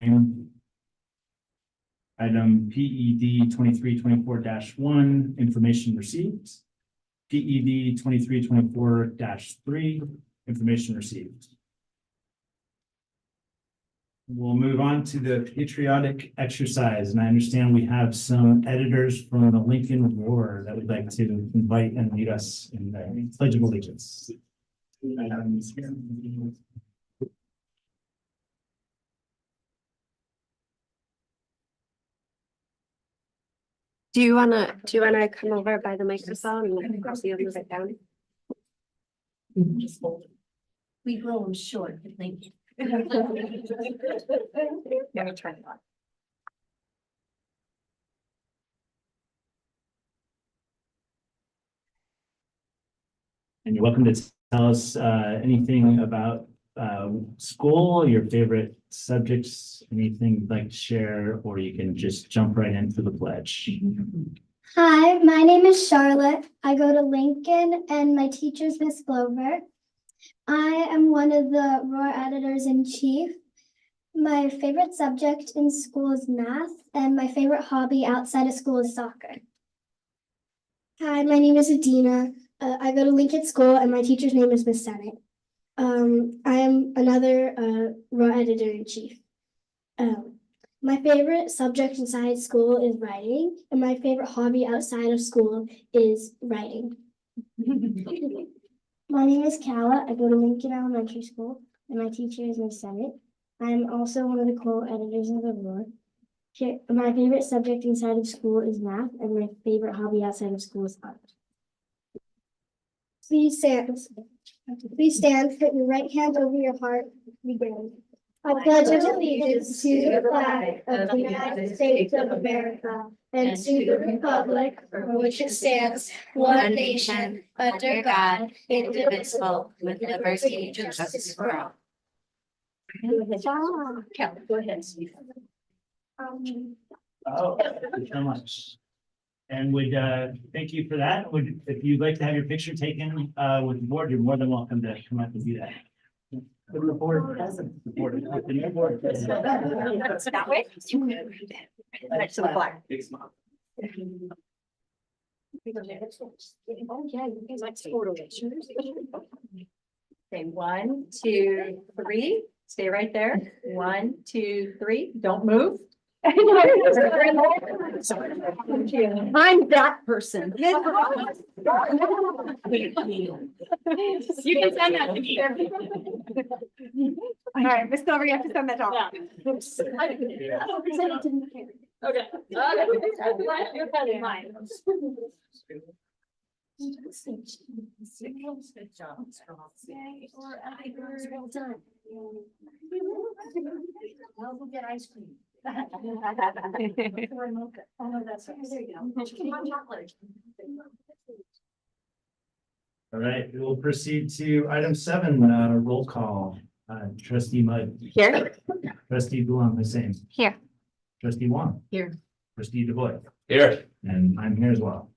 Item PED 2324-1, information received. PED 2324-3, information received. We'll move on to the patriotic exercise, and I understand we have some editors from the Lincoln War that we'd like to invite and lead us in the Pledge of Allegiance. Do you wanna come over by the microphone and I'll see you move it down? We grow them short, I think. Let me turn it on. And you're welcome to tell us anything about school, your favorite subjects, anything you'd like to share, or you can just jump right into the pledge. Hi, my name is Charlotte. I go to Lincoln and my teacher is Miss Glover. I am one of the Roar Editors-in-Chief. My favorite subject in school is math, and my favorite hobby outside of school is soccer. Hi, my name is Adina. I go to Lincoln School and my teacher's name is Miss Senate. I am another Roar Editor-in-Chief. My favorite subject inside school is writing, and my favorite hobby outside of school is writing. My name is Kala. I go to Lincoln Elementary School, and my teacher is Miss Senate. I'm also one of the co-editors of the Roar. My favorite subject inside of school is math, and my favorite hobby outside of school is art. Please stand. Please stand. Put your right hand over your heart. Begin. I pledge allegiance to the flag of the United States of America and to the republic for which it stands, one nation, under God, indivisible, with liberty and justice for all. Kelly, go ahead. Oh, thank you so much. And would thank you for that. If you'd like to have your picture taken with the board, you're more than welcome to come up and do that. The board present. The new board present. That way. Next to the flag. Big smile. Oh, yeah, you guys like photo pictures. Okay, 1, 2, 3. Stay right there. 1, 2, 3. Don't move. I'm that person. You can send that to me. All right, Miss Glover, you have to send that off. Okay. You're kind of mine. Good job. Well done. Now we'll get ice cream. Oh, that's right. There you go. All right, we will proceed to item 7, roll call. Trustee Mudd. Here. Trustee Blum, the same. Here. Trustee Wong. Here. Trustee DuBois. Here. And I'm here as well.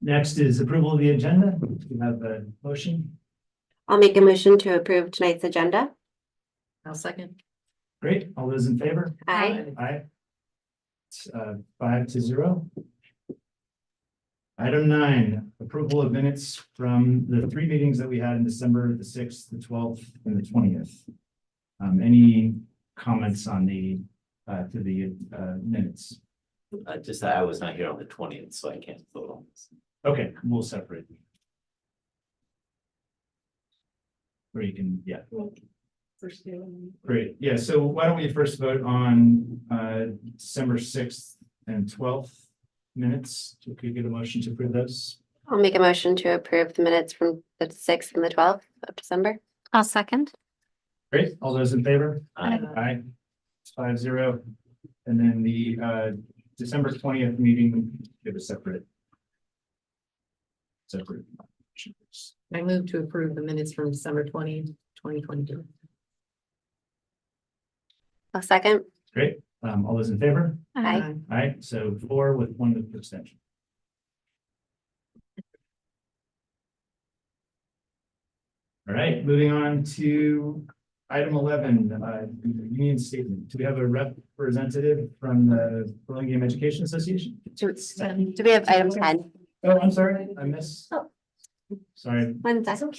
Next is approval of the agenda. We have a motion. I'll make a motion to approve tonight's agenda. I'll second. Great. All those in favor? Aye. Aye. It's 5-0. Item 9, approval of minutes from the 3 meetings that we had in December, the 6th, the 12th, and the 20th. Any comments on the to the minutes? Just that I was not here on the 20th, so I can't vote on this. Okay, we'll separate. Or you can, yeah. Great. Yeah, so why don't we first vote on December 6th and 12th minutes? Could you get a motion to approve those? I'll make a motion to approve the minutes from the 6th and the 12th of December. I'll second. Great. All those in favor? Aye. Aye. It's 5-0. And then the December 20th meeting, give a separate. I move to approve the minutes from December 20, 2022. I'll second. Great. All those in favor? Aye. Aye. So 4 with 1 abstention. All right, moving on to Item 11, union statement. Do we have a representative from the Burlingame Education Association? Do we have item 10? Oh, I'm sorry, I missed. Oh. Sorry. One second.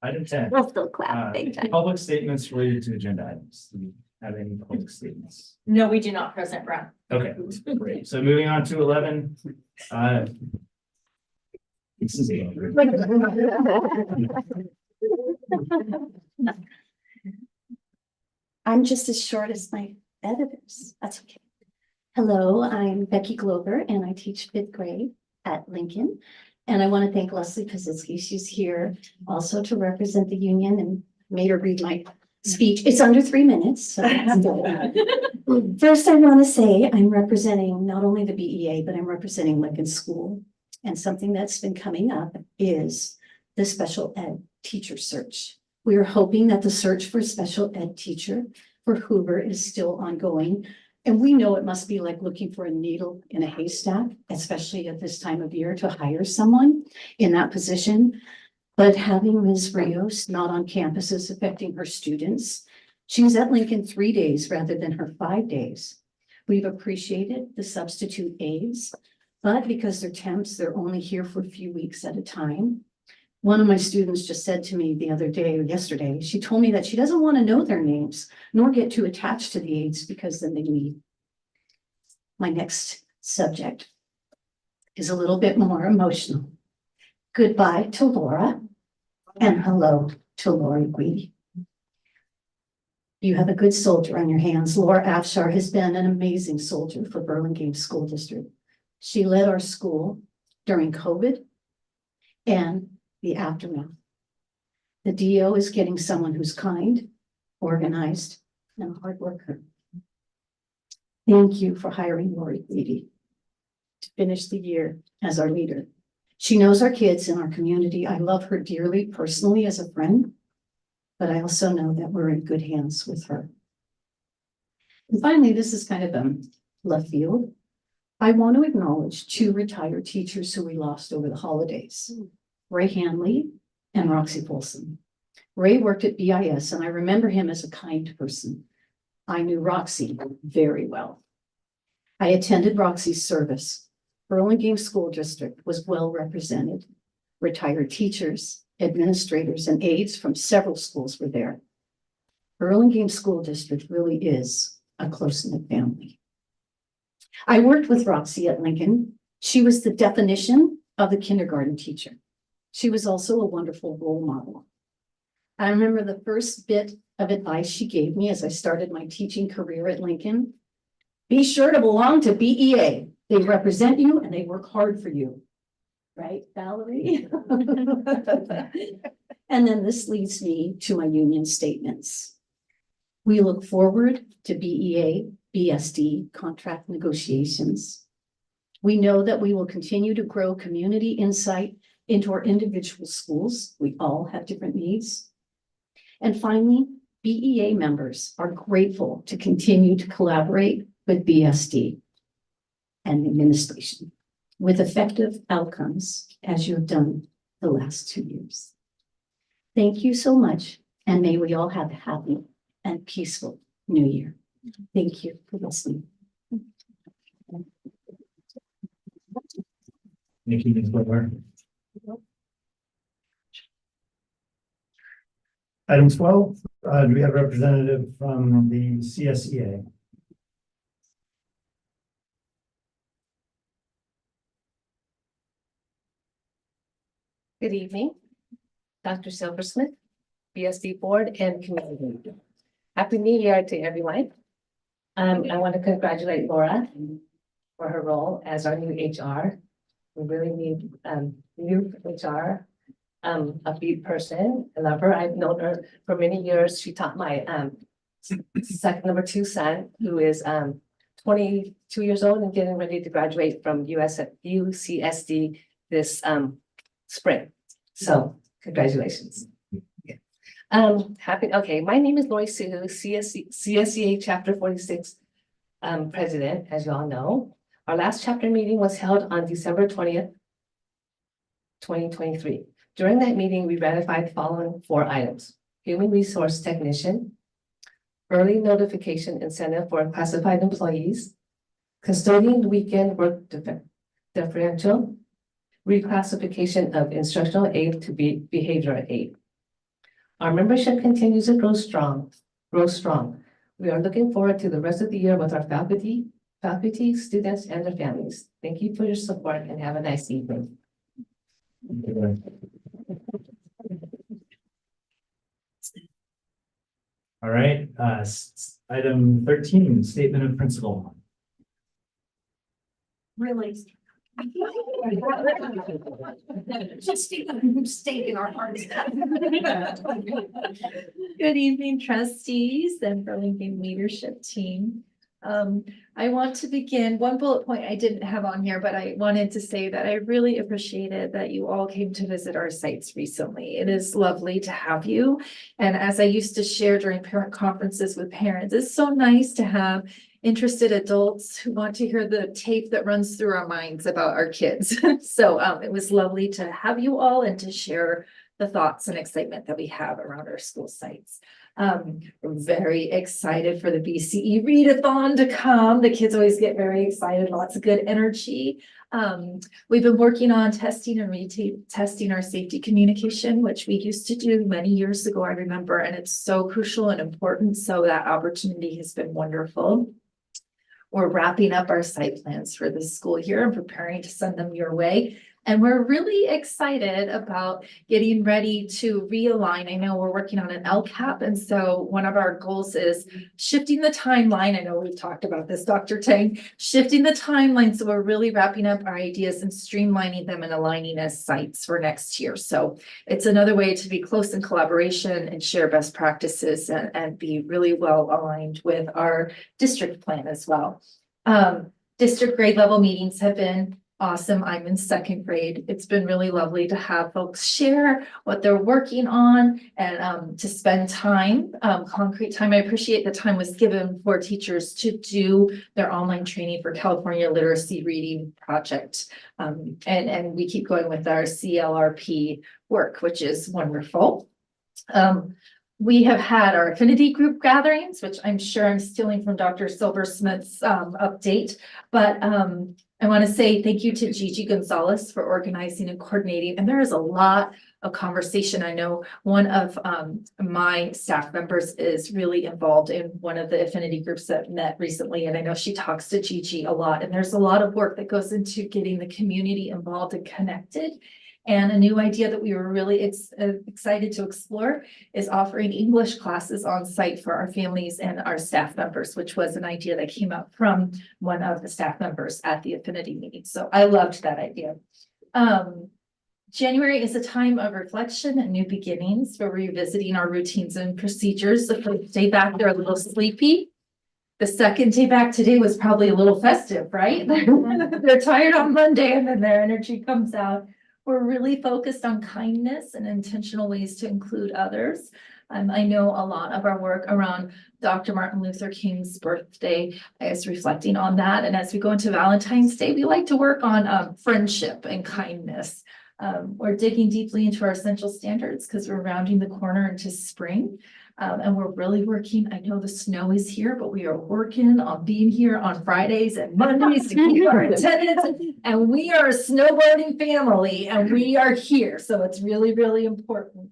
Item 10. We'll still clap. Big time. Public statements related to agenda items. Do we have any public statements? No, we do not, President Brown. Okay, great. So moving on to 11. This is I'm just as short as my editors. That's okay. Hello, I'm Becky Glover and I teach fifth grade at Lincoln. And I want to thank Leslie Pazitsky. She's here also to represent the union and made her read my speech. It's under 3 minutes. So first, I want to say I'm representing not only the BEA, but I'm representing Lincoln School. And something that's been coming up is the special ed teacher search. We are hoping that the search for a special ed teacher for Hoover is still ongoing. And we know it must be like looking for a needle in a haystack, especially at this time of year to hire someone in that position. But having Ms. Rios not on campus is affecting her students. She's at Lincoln 3 days rather than her 5 days. We've appreciated the substitute aides, but because they're temps, they're only here for a few weeks at a time. One of my students just said to me the other day or yesterday, she told me that she doesn't want to know their names nor get too attached to the aides because then they leave. My next subject is a little bit more emotional. Goodbye to Laura and hello to Lori Guidi. You have a good soldier on your hands. Laura Afshar has been an amazing soldier for Burlingame School District. She led our school during COVID and the aftermath. The DO is getting someone who's kind, organized, and a hard worker. Thank you for hiring Lori Guidi to finish the year as our leader. She knows our kids and our community. I love her dearly personally as a friend, but I also know that we're in good hands with her. And finally, this is kind of left field. I want to acknowledge 2 retired teachers who we lost over the holidays, Ray Hanley and Roxy Folsom. Ray worked at BIS and I remember him as a kind person. I knew Roxy very well. I attended Roxy's service. Burlingame School District was well represented. Retired teachers, administrators, and aides from several schools were there. Burlingame School District really is a close-knit family. I worked with Roxy at Lincoln. She was the definition of the kindergarten teacher. She was also a wonderful role model. I remember the first bit of advice she gave me as I started my teaching career at Lincoln. Be sure to belong to BEA. They represent you and they work hard for you. Right, Valerie? And then this leads me to my union statements. We look forward to BEA BSD contract negotiations. We know that we will continue to grow community insight into our individual schools. We all have different needs. And finally, BEA members are grateful to continue to collaborate with BSD and administration with effective outcomes as you have done the last 2 years. Thank you so much, and may we all have a happy and peaceful new year. Thank you for listening. Thank you, Ms. Glover. Item 12, do we have a representative from the CSEA? Good evening, Dr. Silversmith, BSD Board and Community. Happy New Year to everyone. I want to congratulate Laura for her role as our new HR. We really need new HR, upbeat person. I love her. I've known her for many years. She taught my number 2 son, who is 22 years old and getting ready to graduate from UCSD this spring. So congratulations. Okay, my name is Lori Sue, CSEA Chapter 46 President, as you all know. Our last chapter meeting was held on December 20th, 2023. During that meeting, we ratified the following 4 items: human resource technician, early notification incentive for classified employees, custodian weekend work differential, reclassification of instructional aid to behavioral aid. Our membership continues to grow strong. We are looking forward to the rest of the year with our faculty, students, and their families. Thank you for your support and have a nice evening. All right, item 13, statement of principle. Really. Just stay in our hearts. Good evening, trustees and Burlingame leadership team. I want to begin, one bullet point I didn't have on here, but I wanted to say that I really appreciated that you all came to visit our sites recently. It is lovely to have you. And as I used to share during parent conferences with parents, it's so nice to have interested adults who want to hear the tape that runs through our minds about our kids. So it was lovely to have you all and to share the thoughts and excitement that we have around our school sites. We're very excited for the BCE readathon to come. The kids always get very excited, lots of good energy. We've been working on testing and retesting our safety communication, which we used to do many years ago, I remember, and it's so crucial and important. So that opportunity has been wonderful. We're wrapping up our site plans for this school year and preparing to send them your way. And we're really excited about getting ready to realign. I know we're working on an LCAP. And so one of our goals is shifting the timeline. I know we've talked about this, Dr. Tang, shifting the timeline. So we're really wrapping up our ideas and streamlining them and aligning as sites for next year. So it's another way to be close in collaboration and share best practices and be really well aligned with our district plan as well. District grade level meetings have been awesome. I'm in 2nd grade. It's been really lovely to have folks share what they're working on and to spend time, concrete time. I appreciate the time was given for teachers to do their online training for California Literacy Reading Project. And we keep going with our CLRP work, which is wonderful. We have had our affinity group gatherings, which I'm sure I'm stealing from Dr. Silversmith's update, but I want to say thank you to Gigi Gonzalez for organizing and coordinating. And there is a lot of conversation. I know one of my staff members is really involved in one of the affinity groups that met recently. And I know she talks to Gigi a lot. And there's a lot of work that goes into getting the community involved and connected. And a new idea that we were really excited to explore is offering English classes on site for our families and our staff members, which was an idea that came up from one of the staff members at the affinity meeting. So I loved that idea. January is a time of reflection and new beginnings. We're revisiting our routines and procedures. The first day back, they're a little sleepy. The second day back today was probably a little festive, right? They're tired on Monday and then their energy comes out. We're really focused on kindness and intentional ways to include others. I know a lot of our work around Dr. Martin Luther King's birthday is reflecting on that. And as we go into Valentine's Day, we like to work on friendship and kindness. We're digging deeply into our essential standards because we're rounding the corner into spring. And we're really working. I know the snow is here, but we are working on being here on Fridays and Mondays to keep our attendance. And we are a snowboarding family and we are here. So it's really, really important.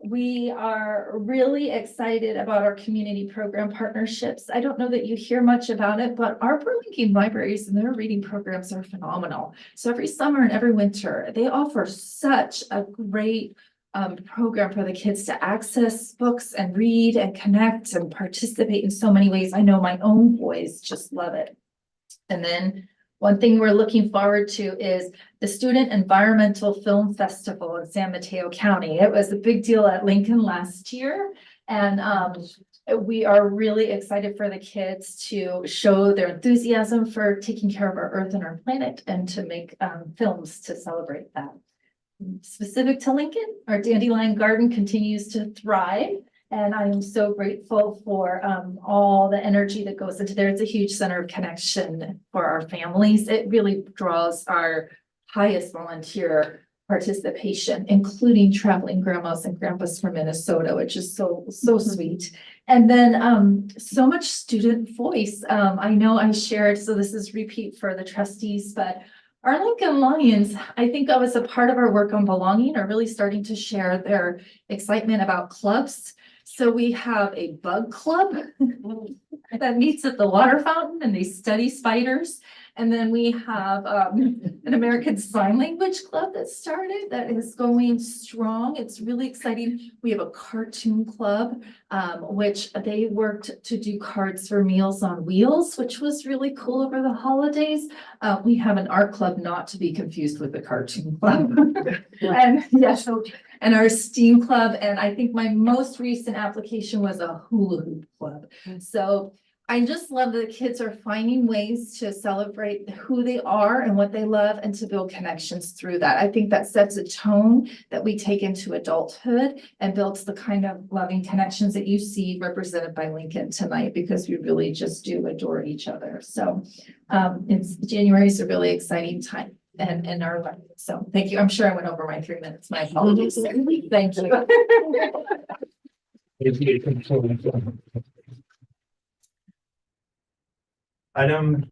We are really excited about our community program partnerships. I don't know that you hear much about it, but our Burlingame libraries and their reading programs are phenomenal. So every summer and every winter, they offer such a great program for the kids to access books and read and connect and participate in so many ways. I know my own boys just love it. And then one thing we're looking forward to is the Student Environmental Film Festival in San Mateo County. It was a big deal at Lincoln last year. And we are really excited for the kids to show their enthusiasm for taking care of our earth and our planet and to make films to celebrate that. Specific to Lincoln, our dandelion garden continues to thrive. And I am so grateful for all the energy that goes into there. It's a huge center of connection for our families. It really draws our highest volunteer participation, including traveling grandmas and grandpas from Minnesota, which is so sweet. And then so much student voice. I know I shared, so this is repeat for the trustees, but our Lincoln Lions, I think of as a part of our work on belonging, are really starting to share their excitement about clubs. So we have a bug club that meets at the water fountain and they study spiders. And then we have an American Sign Language Club that started that is going strong. It's really exciting. We have a cartoon club, which they worked to do cards for Meals on Wheels, which was really cool over the holidays. We have an art club, not to be confused with the cartoon club. And yeah, so, and our STEAM club. And I think my most recent application was a hula hoop club. So I just love that the kids are finding ways to celebrate who they are and what they love and to build connections through that. I think that sets a tone that we take into adulthood and builds the kind of loving connections that you see represented by Lincoln tonight, because we really just do adore each other. So January is a really exciting time in our life. So thank you. I'm sure I went over my 3 minutes. My apologies. Thank you. Item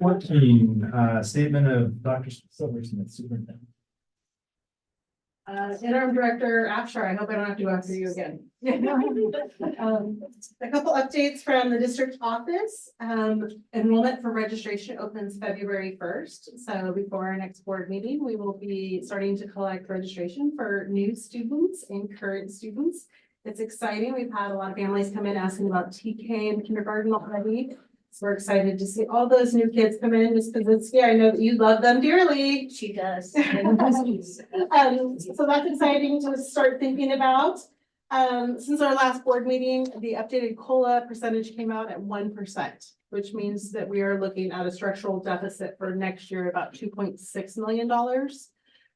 14, statement of Dr. Silversmith, superintendent. Interim Director Afshar, I hope I don't have to go after you again. A couple updates from the district office. Enrollment for registration opens February 1st. So before our next board meeting, we will be starting to collect registration for new students and current students. It's exciting. We've had a lot of families come in asking about TK and kindergarten already. So we're excited to see all those new kids come in. Ms. Pazitsky, I know that you love them dearly. She does. So that's exciting to start thinking about. Since our last board meeting, the updated COLA percentage came out at 1%, which means that we are looking at a structural deficit for next year about $2.6 million.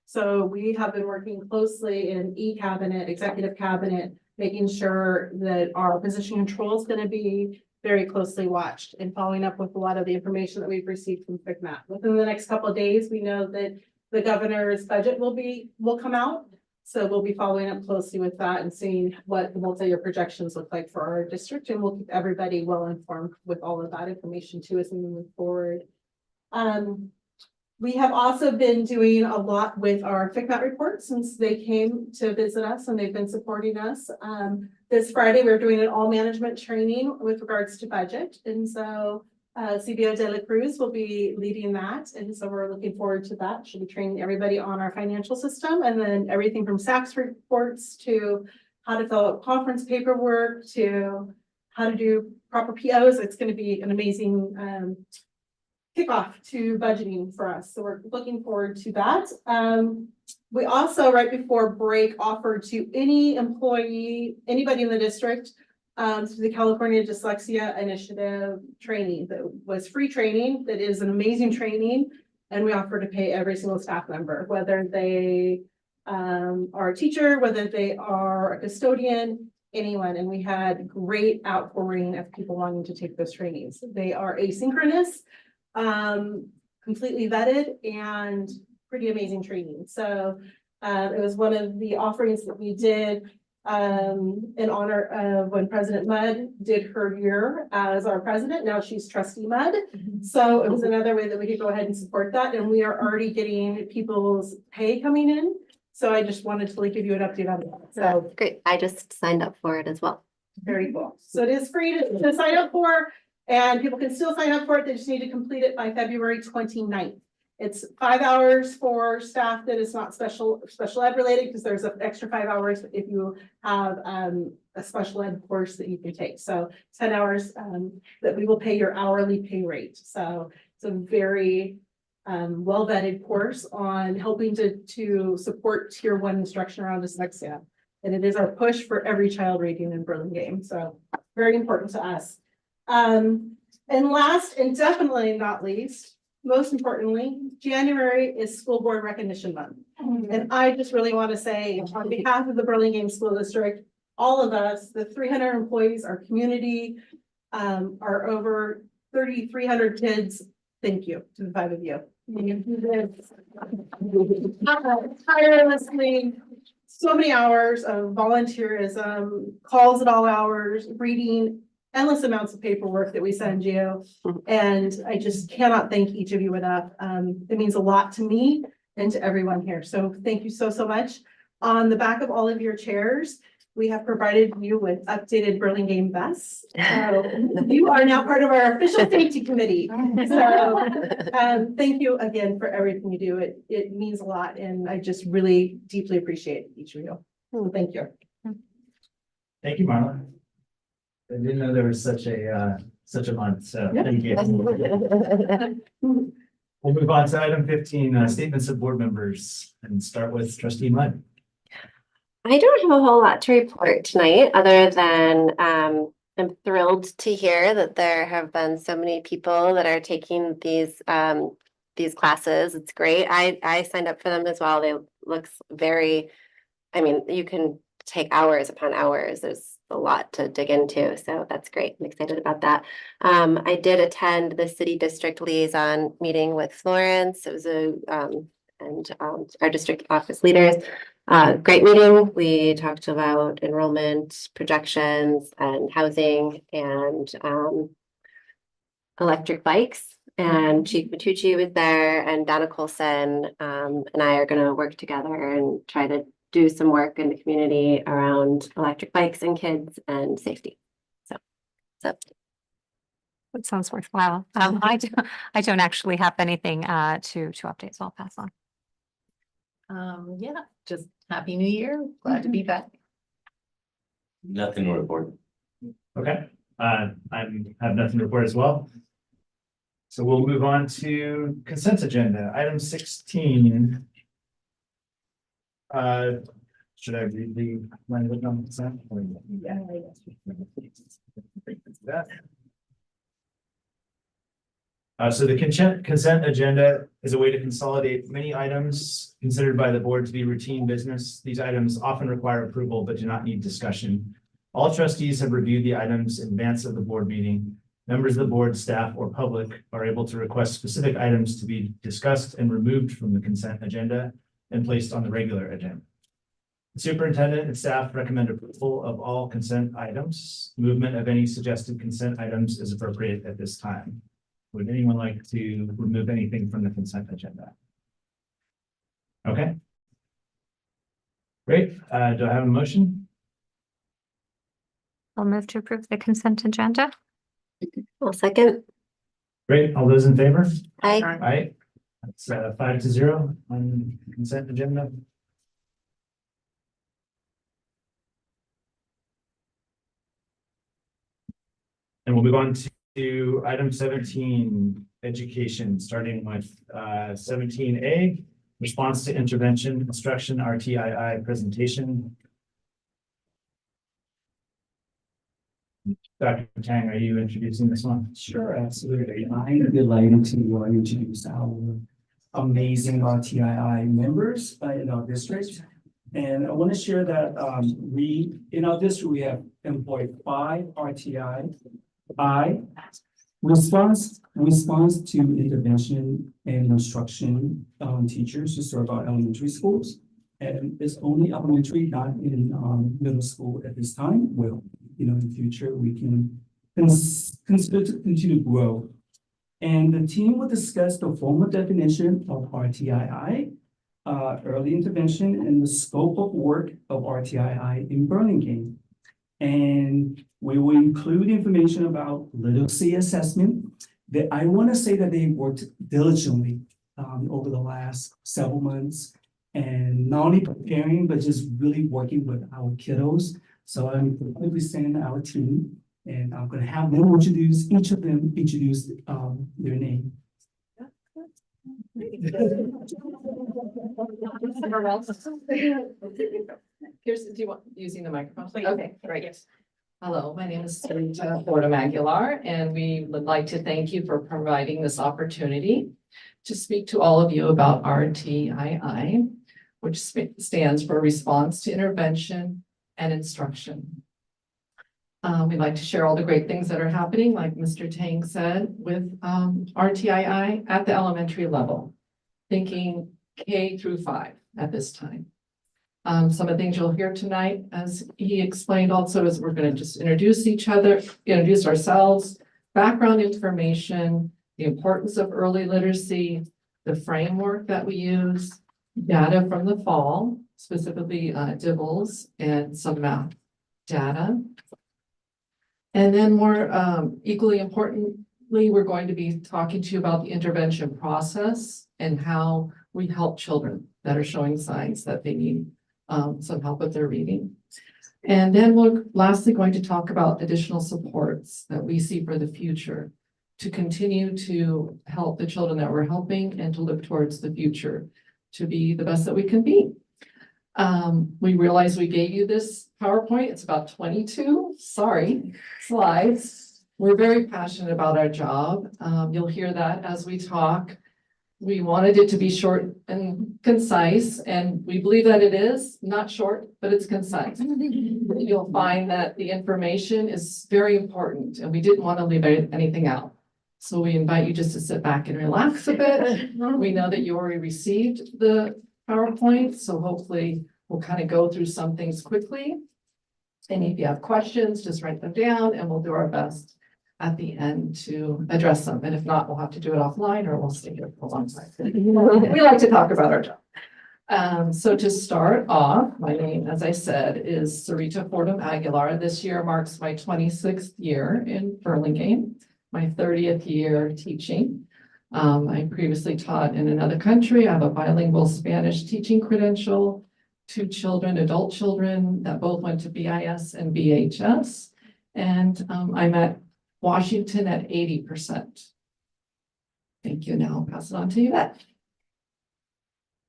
So we have been working closely in e-cabinet, executive cabinet, making sure that our position control is going to be very closely watched and following up with a lot of the information that we've received from FICMAT. Within the next couple of days, we know that the governor's budget will come out. So we'll be following up closely with that and seeing what the multi-year projections look like for our district. And we'll keep everybody well informed with all of that information too as we move forward. We have also been doing a lot with our FICMAT report since they came to visit us and they've been supporting us. This Friday, we're doing an all management training with regards to budget. And so CBO De La Cruz will be leading that. And so we're looking forward to that. She'll be training everybody on our financial system and then everything from SACS reports to how to fill out conference paperwork to how to do proper POs. It's going to be an amazing kickoff to budgeting for us. So we're looking forward to that. We also, right before break, offered to any employee, anybody in the district, through the California Dyslexia Initiative training that was free training. That is an amazing training. And we offer to pay every single staff member, whether they are a teacher, whether they are a custodian, anyone. And we had great outpouring of people wanting to take those trainings. They are asynchronous, completely vetted, and pretty amazing training. So it was one of the offerings that we did in honor of when President Mudd did her year as our president. Now she's Trustee Mudd. So it was another way that we could go ahead and support that. And we are already getting people's pay coming in. So I just wanted to give you an update on that. So Great. I just signed up for it as well. very cool. So it is free to sign up for, and people can still sign up for it. They just need to complete it by February 29th. It's 5 hours for staff that is not special ed related, because there's an extra 5 hours if you have a special ed course that you can take. So 10 hours that we will pay your hourly pay rate. So it's a very well vetted course on helping to support tier 1 instruction around dyslexia. And it is our push for every child reading in Burlingame. So very important to us. And last and definitely not least, most importantly, January is School Board Recognition Month. And I just really want to say, on behalf of the Burlingame School District, all of us, the 300 employees, our community, our over 3,300 kids, thank you to the 5 of you. Tirelessly, so many hours of volunteerism, calls at all hours, reading endless amounts of paperwork that we send you. And I just cannot thank each of you enough. It means a lot to me and to everyone here. So thank you so, so much. On the back of all of your chairs, we have provided you with updated Burlingame vests. You are now part of our official safety committee. So thank you again for everything you do. It means a lot, and I just really deeply appreciate each of you. So thank you. Thank you, Marla. I didn't know there was such a month, so thank you. We'll move on to item 15, statements of board members, and start with Trustee Mudd. I don't have a whole lot to report tonight, other than I'm thrilled to hear that there have been so many people that are taking these classes. It's great. I signed up for them as well. They looks very, I mean, you can take hours upon hours. There's a lot to dig into, so that's great. I'm excited about that. I did attend the city district liaison meeting with Florence. It was our district office leaders. Great meeting. We talked about enrollment projections and housing and electric bikes. And Chief Matucci was there, and Donna Colson and I are going to work together and try to do some work in the community around electric bikes and kids and safety. So that sounds worthwhile. I don't actually have anything to update, so I'll pass on. Yeah, just Happy New Year. Glad to be back. Nothing to report. Okay, I have nothing to report as well. So we'll move on to consent agenda, item 16. Should I read the language on consent? So the consent agenda is a way to consolidate many items considered by the board to be routine business. These items often require approval but do not need discussion. All trustees have reviewed the items in advance of the board meeting. Members of the board, staff, or public are able to request specific items to be discussed and removed from the consent agenda and placed on the regular agenda. The superintendent and staff recommend approval of all consent items. Movement of any suggested consent items is appropriate at this time. Would anyone like to remove anything from the consent agenda? Okay. Great. Do I have a motion? I'll move to approve the consent agenda. I'll second. Great. All those in favor? Aye. Aye. That's 5-0 on the consent agenda. And we'll move on to item 17, education, starting with 17A, response to intervention, instruction, RTII presentation. Dr. Tang, are you introducing this one? Sure, absolutely. I'm delighted to introduce our amazing RTII members in our district. And I want to share that in our district, we have employed 5 RTI response to intervention and instruction teachers to serve our elementary schools. And it's only elementary, not in middle school at this time. Well, in the future, we can consider to continue to grow. And the team will discuss the formal definition of RTII, early intervention, and the scope of work of RTII in Burlingame. And we will include information about literacy assessment. That I want to say that they worked diligently over the last several months, and not only preparing, but just really working with our kiddos. So I'm going to present our team, and I'm going to have them introduce their name. Here's, do you want using the microphone? Okay, great. Hello, my name is Sarita Fordham Aguilar, and we would like to thank you for providing this opportunity to speak to all of you about RTII, which stands for Response to Intervention and Instruction. We'd like to share all the great things that are happening, like Mr. Tang said, with RTII at the elementary level. thinking K through 5 at this time. Some of the things you'll hear tonight, as he explained also, is we're going to just introduce each other, introduce ourselves, background information, the importance of early literacy, the framework that we use, data from the fall, specifically DIBELS and some math data. And then more equally importantly, we're going to be talking to you about the intervention process and how we help children that are showing signs that they need some help with their reading. And then we're lastly going to talk about additional supports that we see for the future to continue to help the children that we're helping and to look towards the future to be the best that we can be. We realize we gave you this PowerPoint. It's about 22, slides. We're very passionate about our job. You'll hear that as we talk. We wanted it to be short and concise, and we believe that it is not short, but it's concise. You'll find that the information is very important, and we didn't want to leave anything out. So we invite you just to sit back and relax a bit. We know that you already received the PowerPoint, so hopefully we'll kind of go through some things quickly. And if you have questions, just write them down, and we'll do our best at the end to address them. And if not, we'll have to do it offline or we'll stay here for a long time. We like to talk about our job. So to start off, my name, as I said, is Sarita Fordham Aguilar. This year marks my 26th year in Burlingame, my 30th year teaching. I previously taught in another country. I have a bilingual Spanish teaching credential, 2 children, adult children that both went to BIS and BHS. And I'm at Washington at 80%. Thank you. Now I'll pass it on to Yvette.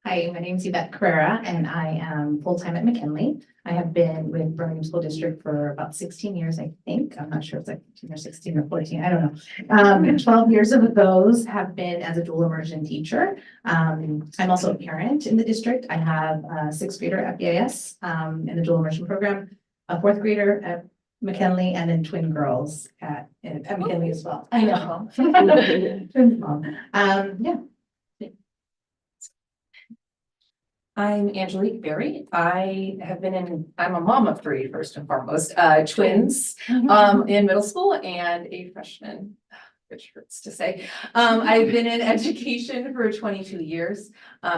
Hi, my name is Yvette Carrera, and I am full-time at McKinley. I have been with Burlingame School District for about 16 years, I think. I'm not sure if it's like 15 or 16 or 14, I don't know. 12 years of those have been as a dual immersion teacher. I'm also a parent in the district. I have a 6th grader at BIS in the dual immersion program, a 4th grader at McKinley, and then twin girls at McKinley as well. I know. Twins mom. Yeah. I'm Angelique Berry. I'm a mom of 3, first and foremost, twins in middle school and a freshman, which hurts to say. I've been in education for 22 years.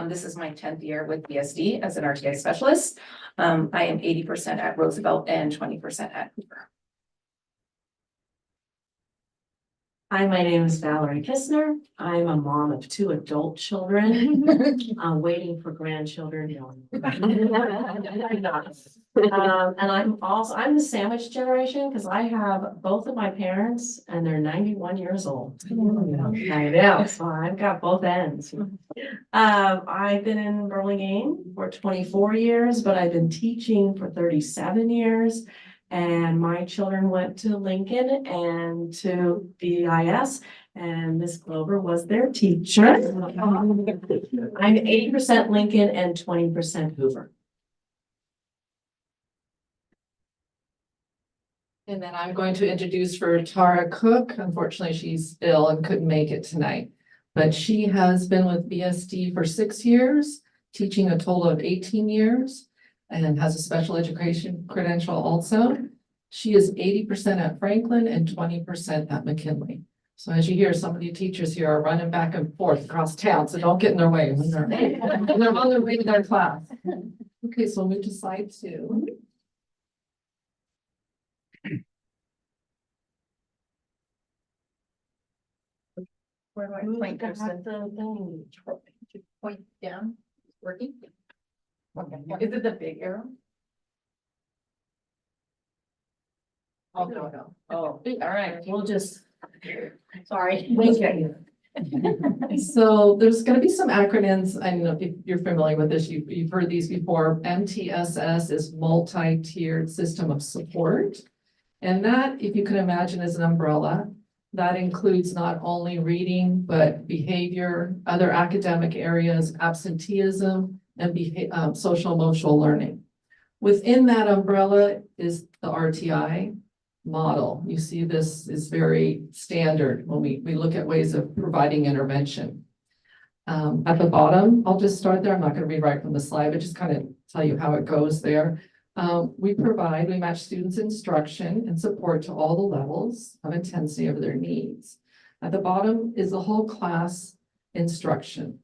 This is my 10th year with BSD as an RTII specialist. I am 80% at Roosevelt and 20% at Hoover. Hi, my name is Valerie Kistner. I'm a mom of 2 adult children. I'm waiting for grandchildren. And I'm the sandwich generation because I have both of my parents and they're 91 years old. I know, so I've got both ends. I've been in Burlingame for 24 years, but I've been teaching for 37 years. And my children went to Lincoln and to BIS, and Miss Glover was their teacher. I'm 80% Lincoln and 20% Hoover. And then I'm going to introduce for Tara Cook. Unfortunately, she's ill and couldn't make it tonight, but she has been with BSD for 6 years, teaching a total of 18 years. And has a special education credential also. She is 80% at Franklin and 20% at McKinley. So as you hear, some of the teachers here are running back and forth across town, so don't get in their way when they're on their way to their class. Okay, so we'll move to slide 2. Where do I point, Kirsten? Point down, working? Okay. Is it the big arrow? Oh, no. Oh, all right, we'll just, sorry. So there's going to be some acronyms. I don't know if you're familiar with this. You've heard these before. MTSS is multi-tiered system of support. And that, if you can imagine, is an umbrella. That includes not only reading, but behavior, other academic areas, absenteeism, and social emotional learning. Within that umbrella is the RTI model. You see, this is very standard when we look at ways of providing intervention. At the bottom, I'll just start there. I'm not going to read right from the slide, but just kind of tell you how it goes there. We match students' instruction and support to all the levels of intensity of their needs. At the bottom is the whole class instruction.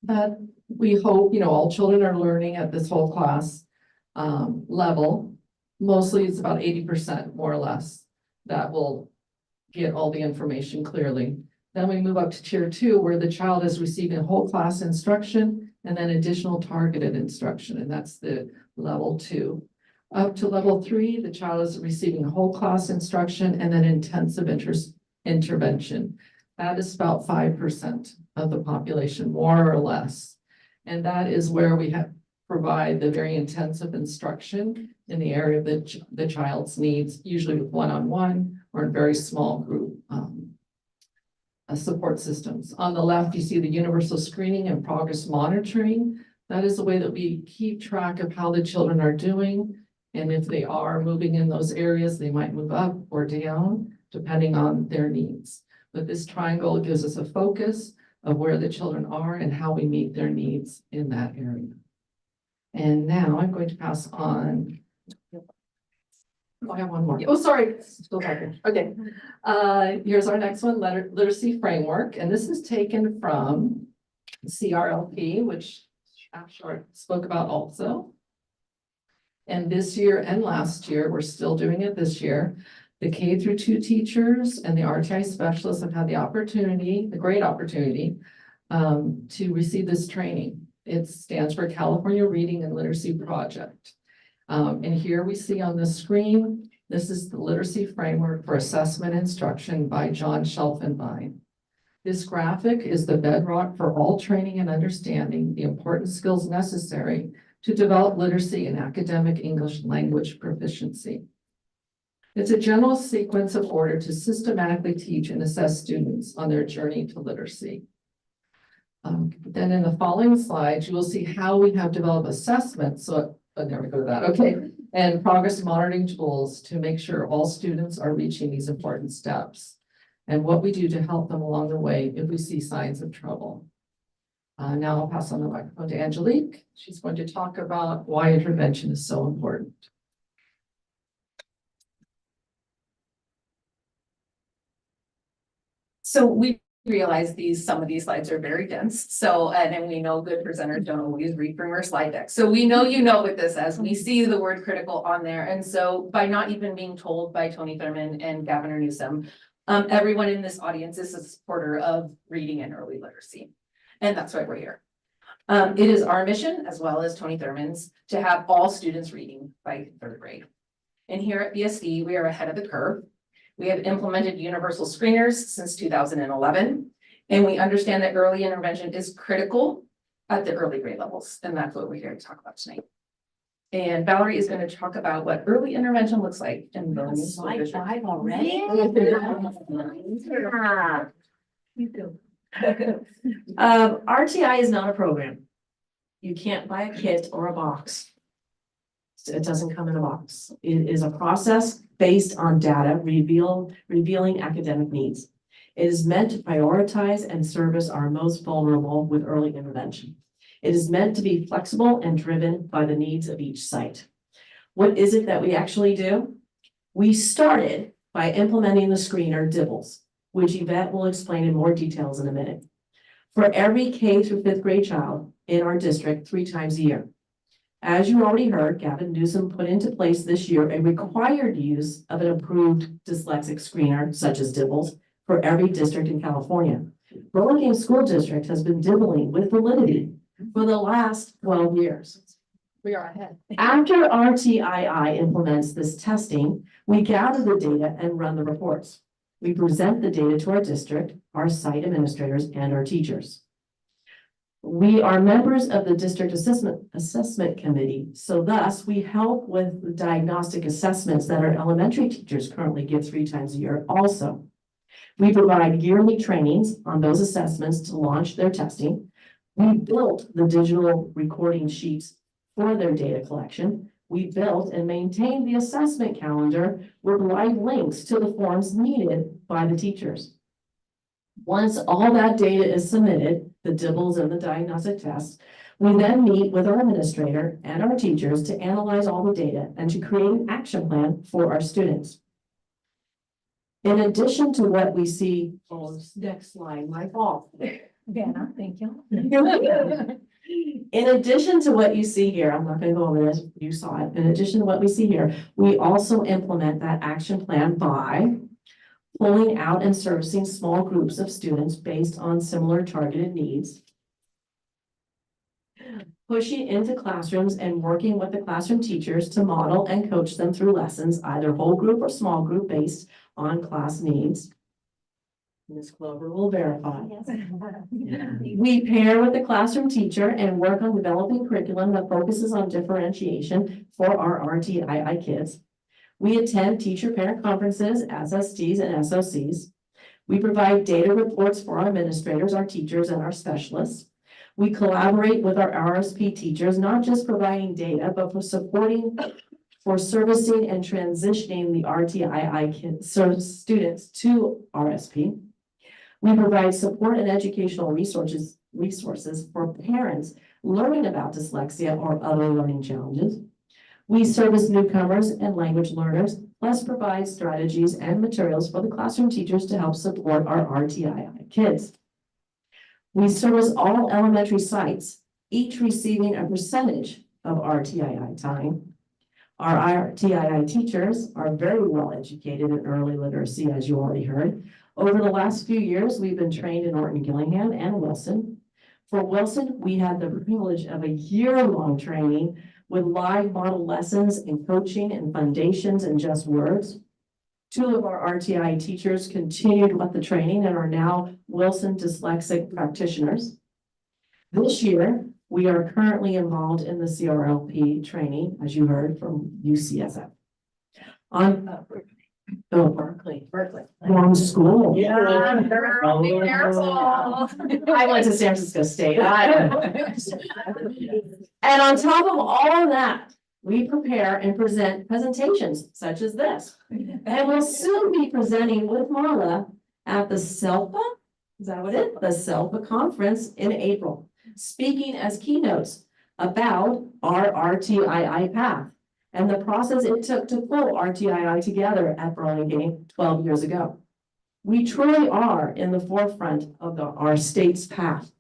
That we hope, all children are learning at this whole class level. Mostly it's about 80% more or less that will get all the information clearly. Then we move up to tier 2 where the child is receiving whole class instruction and then additional targeted instruction, and that's the level 2. Up to level 3, the child is receiving whole class instruction and then intensive intervention. That is about 5% of the population, more or less. And that is where we provide the very intensive instruction in the area of the child's needs, usually with one-on-one or in very small group support systems. On the left, you see the universal screening and progress monitoring. That is the way that we keep track of how the children are doing. And if they are moving in those areas, they might move up or down, depending on their needs. But this triangle gives us a focus of where the children are and how we meet their needs in that area. And now I'm going to pass on. I have one more. Oh, sorry. Go back here. Okay. Here's our next one, literacy framework. And this is taken from CRLP, which Short spoke about also. And this year and last year, we're still doing it this year. The K-2 teachers and the RTII specialists have had the great opportunity to receive this training. It stands for California Reading and Literacy Project. And here we see on the screen, this is the Literacy Framework for Assessment Instruction by John Schelfenbein. This graphic is the bedrock for all training and understanding the important skills necessary to develop literacy and academic English language proficiency. It's a general sequence of order to systematically teach and assess students on their journey to literacy. Then in the following slides, you will see how we have developed assessments. There we go to that. Okay. And progress monitoring tools to make sure all students are reaching these important steps and what we do to help them along the way if we see signs of trouble. Now I'll pass on the microphone to Angelique. She's going to talk about why intervention is so important. So we realize some of these slides are very dense. And then we know good presenters don't always read from our slide deck. So we know what this says. We see the word critical on there. And so by not even being told by Tony Thurmond and Governor Newsom, everyone in this audience is a supporter of reading and early literacy. And that's why we're here. It is our mission, as well as Tony Thurmond's, to have all students reading by 3rd grade. And here at BSD, we are ahead of the curve. We have implemented universal screeners since 2011, and we understand that early intervention is critical at the early grade levels, and that's what we're here to talk about tonight. And Valerie is going to talk about what early intervention looks like in the slide 5 already. RTI is not a program. You can't buy a kit or a box. It doesn't come in a box. It is a process based on data revealing academic needs. It is meant to prioritize and service our most vulnerable with early intervention. It is meant to be flexible and driven by the needs of each site. What is it that we actually do? We started by implementing the screener DIBELS, which Yvette will explain in more details in a minute. For every K through 5th grade child in our district 3 times a year. As you already heard, Gavin Newsom put into place this year a required use of an approved dyslexic screener, such as DIBELS, for every district in California. Burlingame School District has been DIBELing with validity for the last 12 years. We are ahead. After RTII implements this testing, we gather the data and run the reports. We present the data to our district, our site administrators, and our teachers. We are members of the district assessment committee, so thus we help with the diagnostic assessments that our elementary teachers currently give 3 times a year also. We provide yearly trainings on those assessments to launch their testing. We built the digital recording sheets for their data collection. We built and maintained the assessment calendar with live links to the forms needed by the teachers. Once all that data is submitted, the DIBELS and the diagnostic tests. We then meet with our administrator and our teachers to analyze all the data and to create an action plan for our students. In addition to what we see, next slide, my fault. Vanna, thank you. In addition to what you see here, I'm not going to go over this, you saw it. In addition to what we see here, we also implement that action plan by pulling out and servicing small groups of students based on similar targeted needs, pushing into classrooms and working with the classroom teachers to model and coach them through lessons, either whole group or small group based on class needs. Ms. Clover will verify. We pair with the classroom teacher and work on developing curriculum that focuses on differentiation for our RTII kids. We attend teacher-parent conferences, SSTs, and SOCs. We provide data reports for our administrators, our teachers, and our specialists. We collaborate with our RSP teachers, not just providing data, but for supporting, for servicing and transitioning the RTII kids, students to RSP. We provide support and educational resources for parents learning about dyslexia or other learning challenges. We service newcomers and language learners, plus provide strategies and materials for the classroom teachers to help support our RTII kids. We service all elementary sites, each receiving a percentage of RTII time. Our RTII teachers are very well educated in early literacy, as you already heard. Over the last few years, we've been trained in Orton Gillingham and Wilson. For Wilson, we had the privilege of a year-long training with live model lessons and coaching and foundations and just words. Two of our RTI teachers continued with the training and are now Wilson dyslexic practitioners. This year, we are currently involved in the CRLP training, as you heard from UCSF. Berkeley. Wrong school. Yeah. I went to San Francisco State. And on top of all of that, we prepare and present presentations such as this. And we'll soon be presenting with Marla at the SELPA, is that what it is? The SELPA conference in April, speaking as keynotes about our RTII path and the process it took to pull RTII together at Burlingame 12 years ago. We truly are in the forefront of our state's path.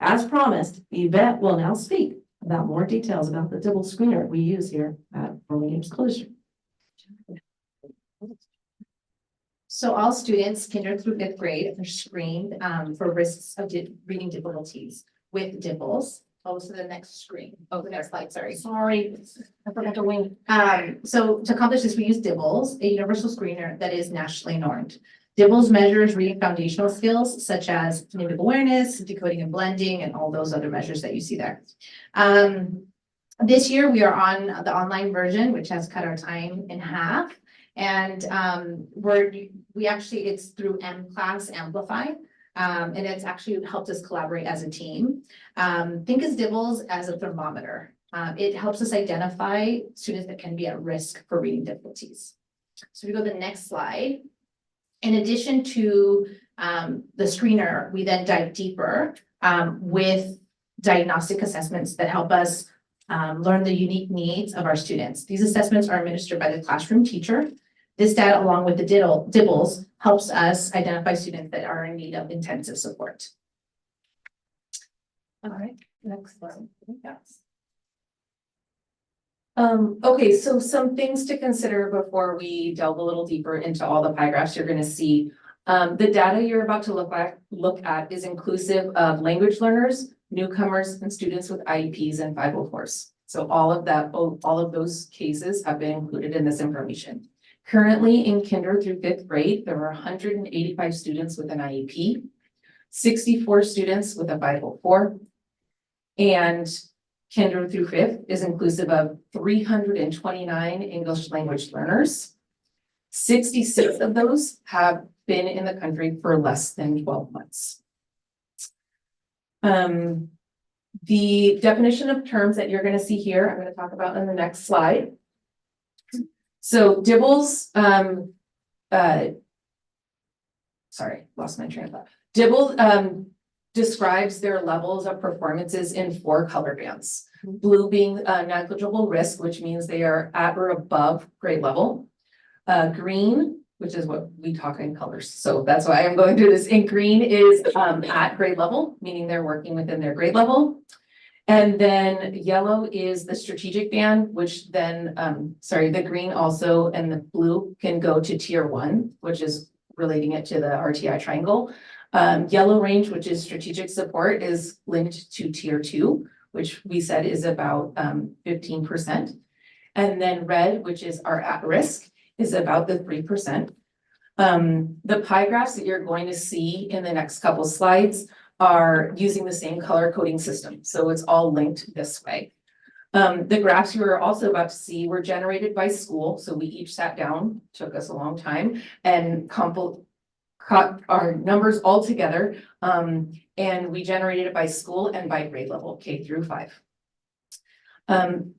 As promised, Yvette will now speak about more details about the DIBEL screener we use here at Burlingame School District. So all students, kinder through 5th grade, are screened for risks of reading difficulties with DIBELs. Oh, to the next screen. Oh, the next slide, sorry. Sorry, I forgot to wink. So to accomplish this, we use DIBELs, a universal screener that is nationally normed. DIBELs measures reading foundational skills such as phonemic awareness, decoding and blending, and all those other measures that you see there. This year we are on the online version, which has cut our time in half. And it's through M-Class Amplify. And it's actually helped us collaborate as a team. Think of DIBELs as a thermometer. It helps us identify students that can be at risk for reading difficulties. So we go to the next slide. In addition to the screener, we then dive deeper with diagnostic assessments that help us learn the unique needs of our students. These assessments are administered by the classroom teacher. This data, along with the DIBELs, helps us identify students that are in need of intensive support. All right, next slide. Yes. Okay, so some things to consider before we delve a little deeper into all the pie graphs you're going to see. The data you're about to look at is inclusive of language learners, newcomers, and students with IEPs and 504s. So all of those cases have been included in this information. Currently in kinder through 5th grade, there are 185 students with an IEP, 64 students with a 504, and kinder through 5th is inclusive of 329 English language learners. 66 of those have been in the country for less than 12 months. The definition of terms that you're going to see here, I'm going to talk about in the next slide. So DIBELs, sorry, lost my train of thought. DIBELs describes their levels of performances in 4 color bands. Blue being negligible risk, which means they are at or above grade level. Green, which is what we talk in colors, so that's why I'm going through this. In green is at grade level, meaning they're working within their grade level. And then yellow is the strategic band, which then, the green also and the blue can go to tier 1, which is relating it to the RTI triangle. Yellow range, which is strategic support, is linked to tier 2, which we said is about 15%. And then red, which is our at risk, is about the 3%. The pie graphs that you're going to see in the next couple slides are using the same color coding system. So it's all linked this way. The graphs you are also about to see were generated by school. So we each sat down, took us a long time, and cut our numbers all together. And we generated it by school and by grade level, K through 5.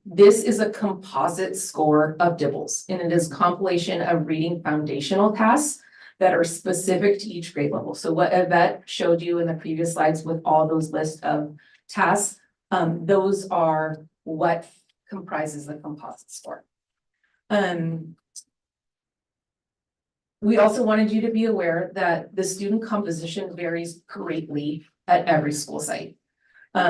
This is a composite score of DIBELS, and it is compilation of reading foundational tasks that are specific to each grade level. So what Yvette showed you in the previous slides with all those lists of tasks, those are what comprises the composite score. We also wanted you to be aware that the student composition varies greatly at every school site.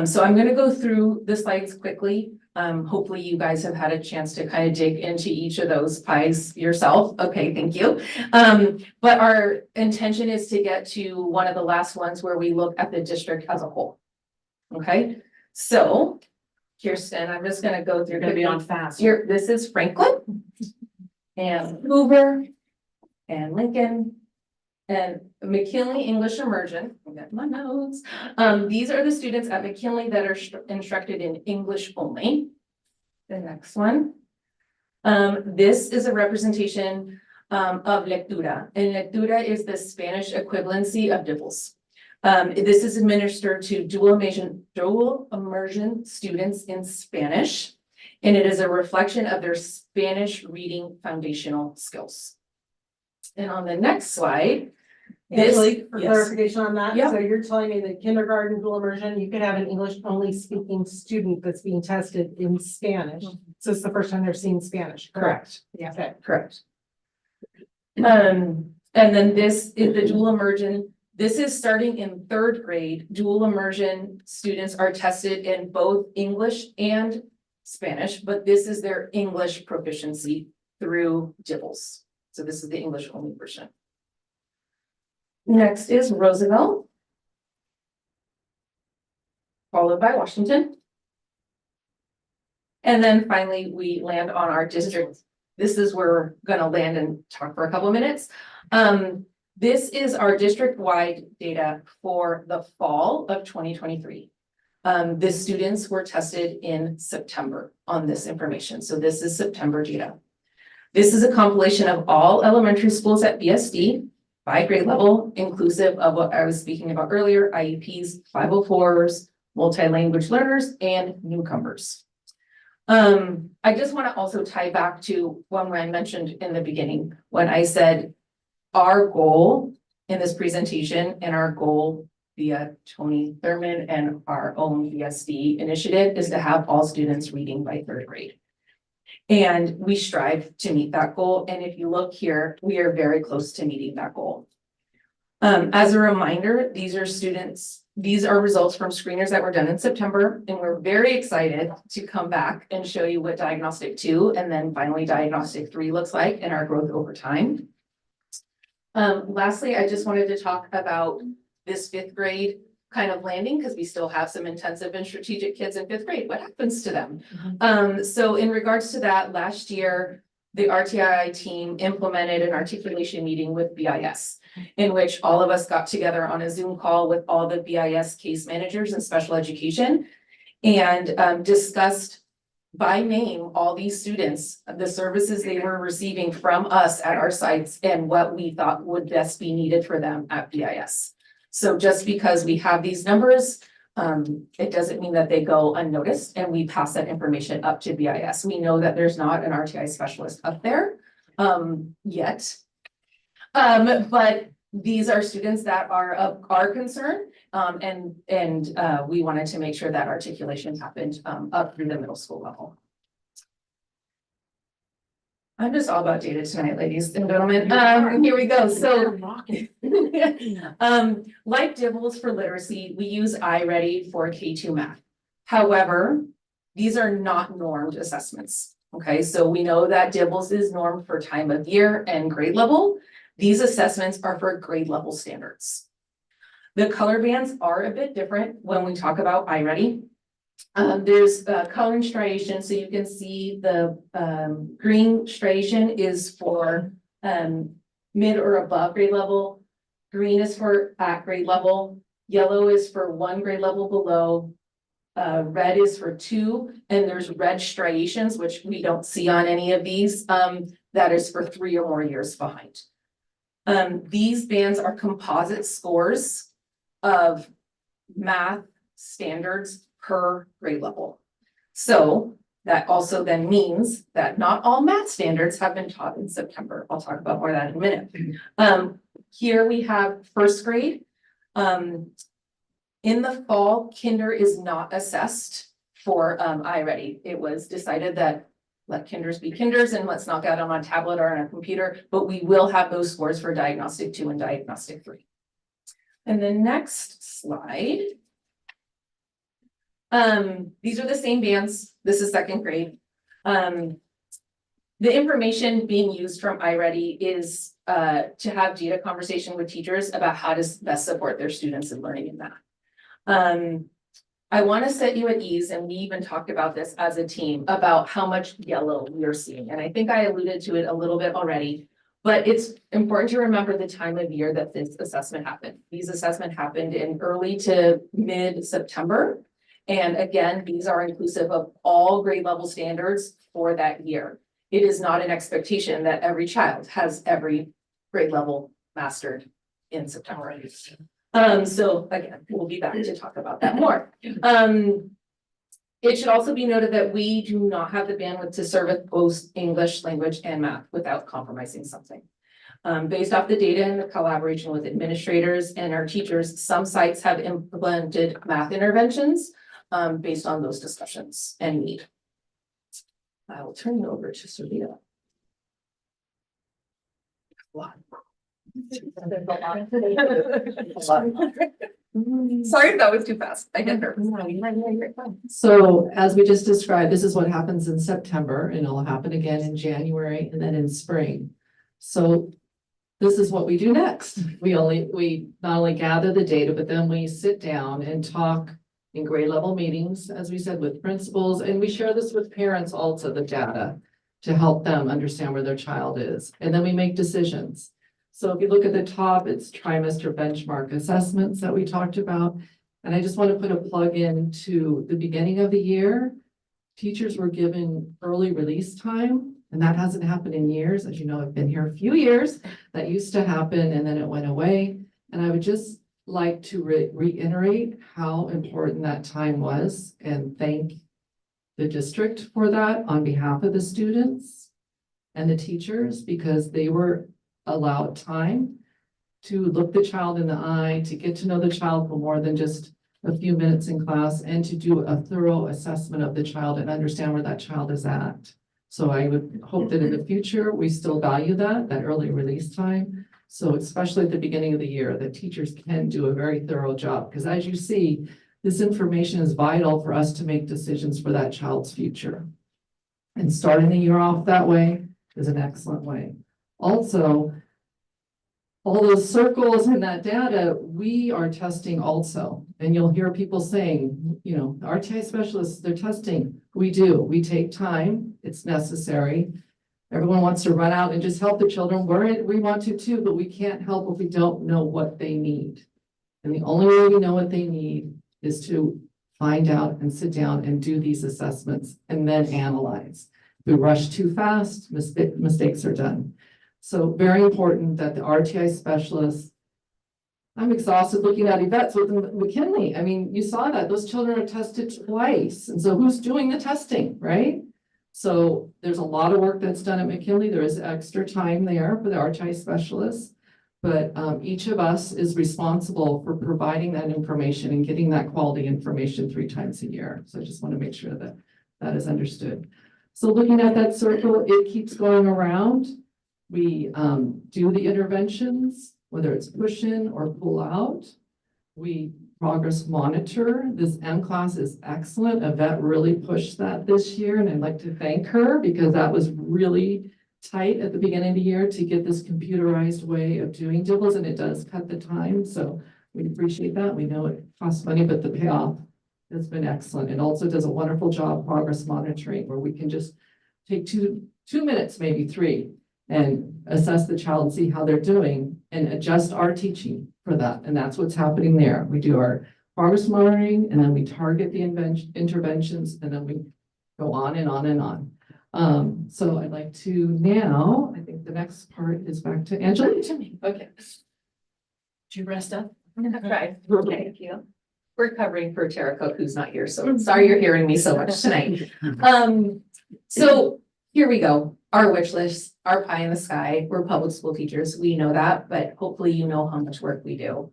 So I'm going to go through the slides quickly. Hopefully you guys have had a chance to kind of dig into each of those pies yourself. Okay, thank you. But our intention is to get to one of the last ones where we look at the district as a whole. Okay, so Kirsten, I'm just going to go through. You're going to be on fast. Here, this is Franklin and Hoover and Lincoln and McKinley English Immersion. I've got my notes. These are the students at McKinley that are instructed in English only. The next one. This is a representation of lectura, and lectura is the Spanish equivalency of DIBELS. This is administered to dual immersion students in Spanish, and it is a reflection of their Spanish reading foundational skills. And on the next slide, Actually, for yes. clarification on that, Yep. so you're telling me that kindergarten dual immersion, you could have an English only speaking student that's being tested in Spanish. So it's the first time they're seeing Spanish, correct? Yeah. Okay. Correct. And then this is the dual immersion. This is starting in 3rd grade. Dual immersion students are tested in both English and Spanish, but this is their English proficiency through DIBELS. So this is the English only version. Next is Roosevelt, followed by Washington. And then finally, we land on our district. This is where we're going to land and talk for a couple of minutes. This is our district-wide data for the fall of 2023. The students were tested in September on this information. So this is September data. This is a compilation of all elementary schools at BSD by grade level, inclusive of what I was speaking about earlier, IEPs, 504s, multi-language learners, and newcomers. I just want to also tie back to one I mentioned in the beginning, when I said our goal in this presentation and our goal via Tony Thurman and our own BSD initiative is to have all students reading by 3rd grade. And we strive to meet that goal. And if you look here, we are very close to meeting that goal. As a reminder, these are results from screeners that were done in September, and we're very excited to come back and show you what diagnostic 2 and then finally diagnostic 3 looks like and our growth over time. Lastly, I just wanted to talk about this 5th grade kind of landing, because we still have some intensive and strategic kids in 5th grade. What happens to them? So in regards to that, last year, the RTII team implemented an articulation meeting with BIS, in which all of us got together on a Zoom call with all the BIS case managers in special education and discussed by name all these students, the services they were receiving from us at our sites and what we thought would best be needed for them at BIS. So just because we have these numbers, it doesn't mean that they go unnoticed, and we pass that information up to BIS. We know that there's not an RTI specialist up there yet. But these are students that are of our concern, and we wanted to make sure that articulation happened, up through the middle school level. I'm just all about data tonight, ladies and gentlemen. Here we go. So, like Dibbles for literacy, we use iReady for K2 math. However, these are not normed assessments. Okay, so we know that Dibbles is normed for time of year and grade level. These assessments are for grade level standards. The color bands are a bit different when we talk about iReady. There's color striation, so you can see the green striation is for mid or above grade level. Green is for at grade level. Yellow is for 1 grade level below. Red is for 2, and there's red striations, which we don't see on any of these. That is for 3 or more years behind. These bands are composite scores of math standards per grade level. So that also then means that not all math standards have been taught in September. I'll talk about more of that in a minute. Here we have first grade. In the fall, kinder is not assessed for iReady. It was decided that let kinders be kinders and let's knock out them on a tablet or on a computer, but we will have those scores for diagnostic 2 and diagnostic 3. And the next slide. These are the same bands. This is second grade. The information being used from iReady is to have data conversation with teachers about how to best support their students in learning in math. I want to set you at ease, and we even talked about this as a team about how much yellow we are seeing. And I think I alluded to it a little bit already, but it's important to remember the time of year that this assessment happened. These assessments happened in early to mid-September. And again, these are inclusive of all grade level standards for that year. It is not an expectation that every child has every grade level mastered in September. So again, we'll be back to talk about that more. It should also be noted that we do not have the bandwidth to service both English language and math without compromising something. Based off the data and the collaboration with administrators and our teachers, some sites have implemented math interventions based on those discussions and need. I will turn it over to Savita. Sorry if that was too fast. I get nervous. So as we just described, this is what happens in September, and it'll happen again in January and then in spring. So this is what we do next. We not only gather the data, but then we sit down and talk in grade level meetings, as we said, with principals, and we share this with parents also, the data, to help them understand where their child is. And then we make decisions. So if you look at the top, it's trimester benchmark assessments that we talked about. And I just want to put a plug in to the beginning of the year. Teachers were given early release time, and that hasn't happened in years. As you know, I've been here a few years. That used to happen, and then it went away. And I would just like to reiterate how important that time was and thank the district for that on behalf of the students and the teachers, because they were allowed time to look the child in the eye, to get to know the child for more than just a few minutes in class, and to do a thorough assessment of the child and understand where that child is at. So I would hope that in the future, we still value that early release time. So especially at the beginning of the year, that teachers can do a very thorough job, because as you see, this information is vital for us to make decisions for that child's future. And starting the year off that way is an excellent way. Also, all those circles in that data, we are testing also. And you'll hear people saying, you know, RTII specialists, they're testing. We do. We take time. It's necessary. Everyone wants to run out and just help the children. We want to too, but we can't help if we don't know what they need. And the only way we know what they need is to find out and sit down and do these assessments and then analyze. If we rush too fast, mistakes are done. So very important that the RTII specialists, I'm exhausted looking at Yvette's with McKinley. I mean, you saw that those children are tested twice. And so who's doing the testing, right? So there's a lot of work that's done at McKinley. There is extra time there for the RTII specialists, But each of us is responsible for providing that information and getting that quality information 3 times a year. So I just want to make sure that that is understood. So looking at that circle, it keeps going around. We do the interventions, whether it's push in or pull out. We progress monitor. This M class is excellent. Yvette really pushed that this year, and I'd like to thank her because that was really tight at the beginning of the year to get this computerized way of doing dibbles, and it does cut the time. So we appreciate that. We know it costs money, but the payoff has been excellent. It also does a wonderful job progress monitoring, where we can just take two minutes, maybe 3, and assess the child and see how they're doing and adjust our teaching for that. And that's what's happening there. We do our progress monitoring, and then we target the interventions, and then we go on and on and on. So I'd like to now, I think the next part is back to Angela. Okay. Did you rest up? Right. Okay. Thank you. We're covering for Tara Cook, who's not here, so sorry you're hearing me so much tonight. So here we go. Our wish list, our pie in the sky. We're public school teachers. We know that, but hopefully you know how much work we do.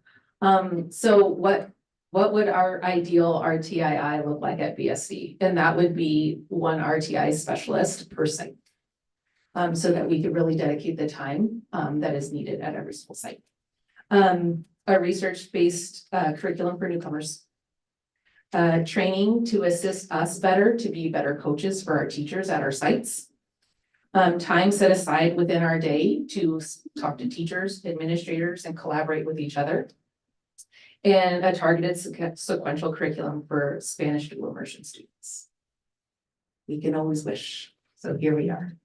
So what would our ideal RTII look like at BSD? And that would be 1 RTI specialist per site. So that we could really dedicate the time that is needed at every school site. A research-based curriculum for newcomers. Training to assist us better to be better coaches for our teachers at our sites. Time set aside within our day to talk to teachers, administrators, and collaborate with each other. And a targeted sequential curriculum for Spanish dual immersion students. We can always wish. So here we are.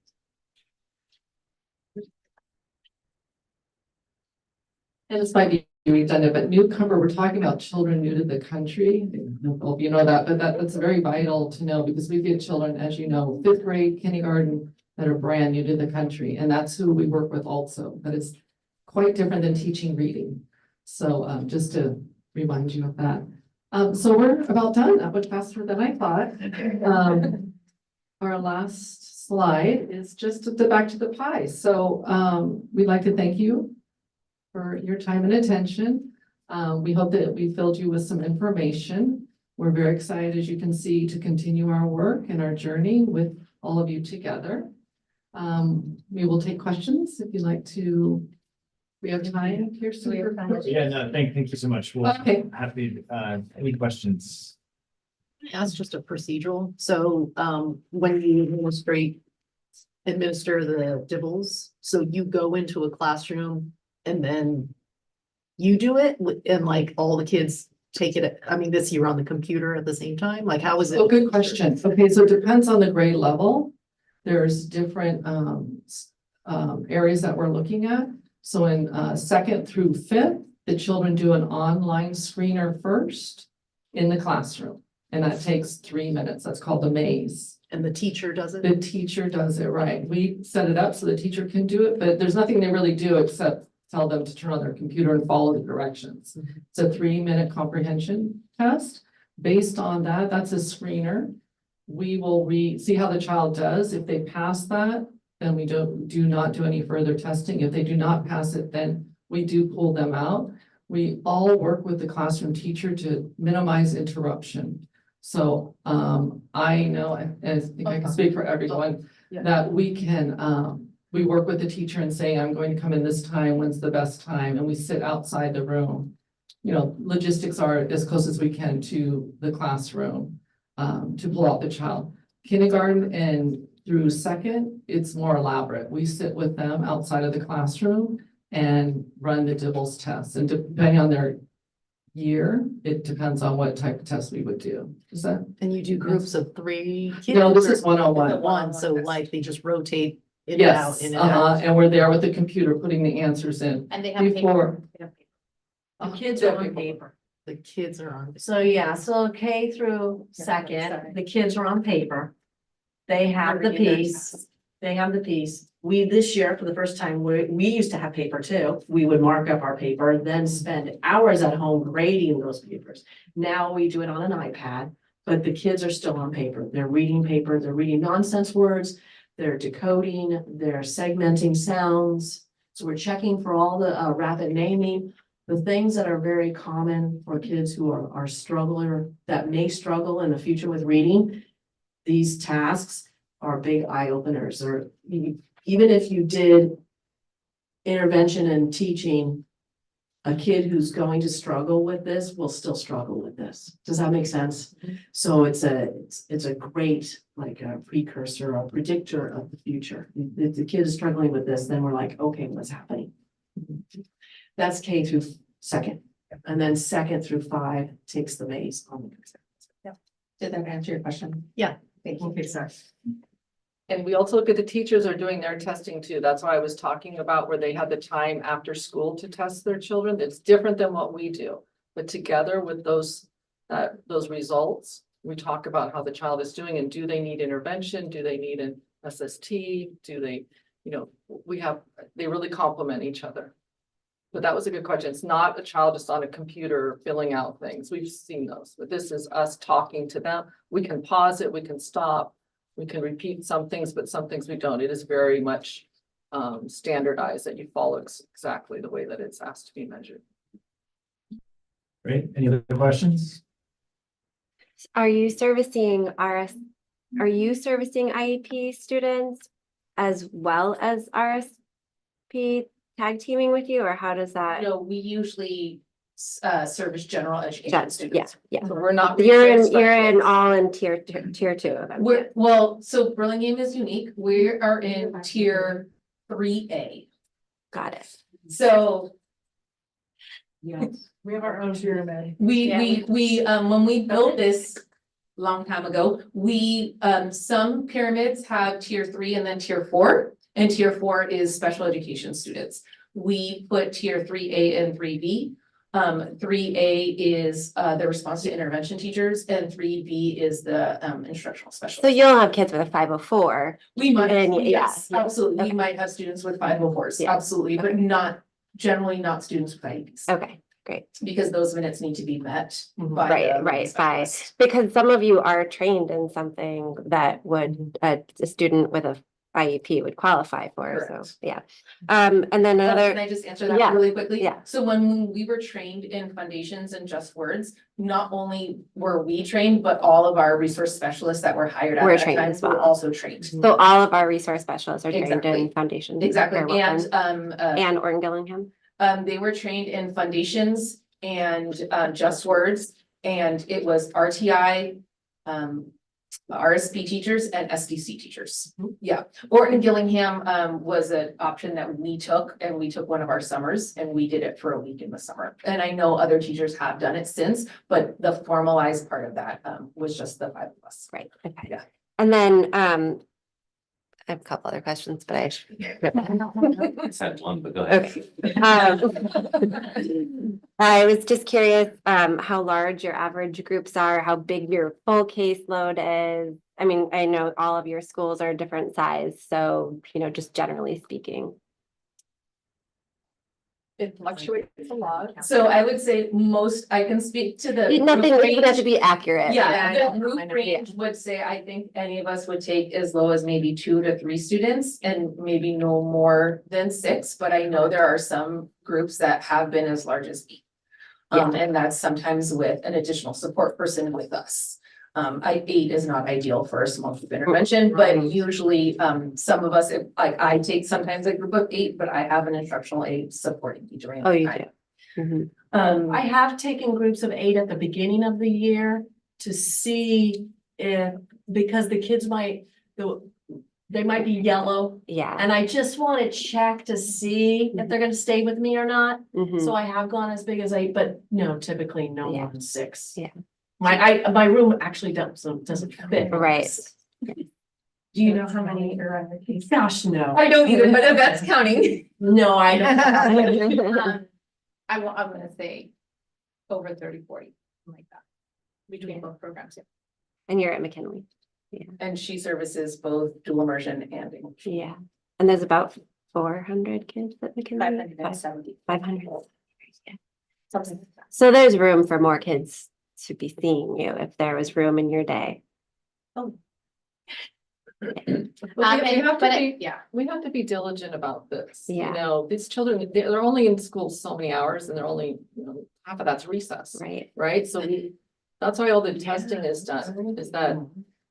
And this might be redundant, but newcomer, we're talking about children new to the country. I don't know if you know that, but that's very vital to know, because we get children, as you know, 5th grade, kindergarten, that are brand new to the country. And that's who we work with also. That is quite different than teaching reading. So just to remind you of that. So we're about done, that much faster than I thought. Our last slide is just back to the pie. So we'd like to thank you for your time and attention. We hope that we filled you with some information. We're very excited, as you can see, to continue our work and our journey with all of you together. We will take questions if you'd like to. We have time here. So Yeah, no, thank you so much. We'll happy, any questions? That's just a procedural. So when you administer the dibbles, so you go into a classroom and then you do it and like all the kids take it. I mean, this year on the computer at the same time, like how is it? Oh, good question. Okay, so it depends on the grade level. There's different areas that we're looking at. So in 2nd through 5th, the children do an online screener first in the classroom. And that takes 3 minutes. That's called the maze. And the teacher does it? The teacher does it, right. We set it up so the teacher can do it, but there's nothing they really do except tell them to turn on their computer and follow the directions. It's a 3-minute comprehension test. Based on that, that's a screener. We will see how the child does. If they pass that, then we do not do any further testing. If they do not pass it, then we do pull them out. We all work with the classroom teacher to minimize interruption. So I know, and I think I can speak for everyone, that we can, we work with the teacher and say, I'm going to come in this time, when's the best time? And we sit outside the room. You know, logistics are as close as we can to the classroom to pull out the child. Kindergarten and through 2nd, it's more elaborate. We sit with them outside of the classroom and run the dibbles tests. And depending on their year, it depends on what type of test we would do. Is that? And you do groups of 3 kids? No, this is 1-on-1. One, so like they just rotate in and out, in and out. And we're there with the computer putting the answers in. And they have before. paper. The kids are on paper. The kids are on. So yeah, so K through 2nd, the kids are on paper. They have the piece. They have the piece. We, this year, for the first time, we used to have paper too. We would mark up our paper, then spend hours at home grading those papers. Now we do it on an iPad, but the kids are still on paper. They're reading paper, they're reading nonsense words, they're decoding, they're segmenting sounds. So we're checking for all the rapid naming, the things that are very common for kids who are struggler, that may struggle in the future with reading. These tasks are big eye openers, or even if you did intervention and teaching, a kid who's going to struggle with this will still struggle with this. Does that make sense? So it's a great, like a precursor or predictor of the future. If the kid is struggling with this, then we're like, okay, what's happening? That's K through second. And then 2nd through 5 takes the maze on the exam. Did that answer your question? Yeah. Thank you. Okay, sorry. And we also look at the teachers are doing their testing too. That's why I was talking about where they had the time after school to test their children. It's different than what we do. But together with those results, we talk about how the child is doing and do they need intervention? Do they need an SST? Do they, they really complement each other. But that was a good question. It's not a child just on a computer filling out things. We've seen those, but this is us talking to them. We can pause it, we can stop. We can repeat some things, but some things we don't. It is very much standardized that you follow exactly the way that it's asked to be measured. Great. Any other questions? Are you servicing IEP students as well as RSP tag teaming with you, or how does that? No, we usually service general education students. Yeah. So we're not. You're in all in tier 2 of them. So Burlingame is unique. We are in tier 3A. Got it. So. Yes, we have our own pyramid. We when we built this long time ago, some pyramids have tier 3 and then tier 4, and tier 4 is special education students. We put tier 3A and 3B. 3A is the response to intervention teachers, and 3B is the instructional specialist. So you'll have kids with a 504. We might, yes, absolutely. Okay. We might have students with 504s, Yeah. absolutely, but generally not students with IEPs. Okay, great. Because those minutes need to be met by Right. Because some of you are trained in something that would a student with a IEP would qualify for. Correct. So yeah. And then another. Can I just answer that really quickly? Yeah. So when we were trained in foundations and just words, not only were we trained, but all of our resource specialists that were hired at that time were also trained. So all of our resource specialists are trained in foundations. Exactly. And Orton Gillingham. They were trained in foundations and just words, and it was RTI, RSP teachers and SDC teachers. Yeah, Orton Gillingham was an option that we took, and we took one of our summers and we did it for a week in the summer. And I know other teachers have done it since, but the formalized part of that was just the 5 of us. Right. Okay. Yeah. And then I have a couple other questions, but I Just had one, but go ahead. Okay. I was just curious how large your average groups are, how big your full caseload is. I mean, I know all of your schools are different size, so just generally speaking. It fluctuates a lot. So I would say I can speak to the. Nothing doesn't have to be accurate. Yeah, the group range would say, I think any of us would take as low as maybe 2 to 3 students and maybe no more than 6, but I know there are some groups that have been as large as 8. And that's sometimes with an additional support person with us. 8 is not ideal for a small group intervention, but usually some of us, I take sometimes a group of 8, but I have an instructional aide supporting me during Oh, that you time. do. Mm-hmm. I have taken groups of 8 at the beginning of the year to see if, because the kids they might be yellow. Yeah. And I just want to check to see if they're going to stay with me or not. Mhm. So I have gone as big as 8, but no, typically no Yeah. more than 6. Yeah. My room actually doesn't fit. Right. Do you know how many are on the case? Gosh, no. I don't either, but that's counting. No, I don't. I'm gonna say over 30, 40, something like that, between both programs. Yeah. And you're at McKinley. Yeah. And she services both dual immersion and English. Yeah. And there's about 400 kids at McKinley. 570. 500. Yeah. Something like that. So there's room for more kids to be seeing you if there was room in your day. Oh. But we have to but be, yeah. we have to be diligent about this. Yeah. You know, these children, they're only in school so many hours and they're only, half of that's recess, Right. right? So that's why all the testing is done, is that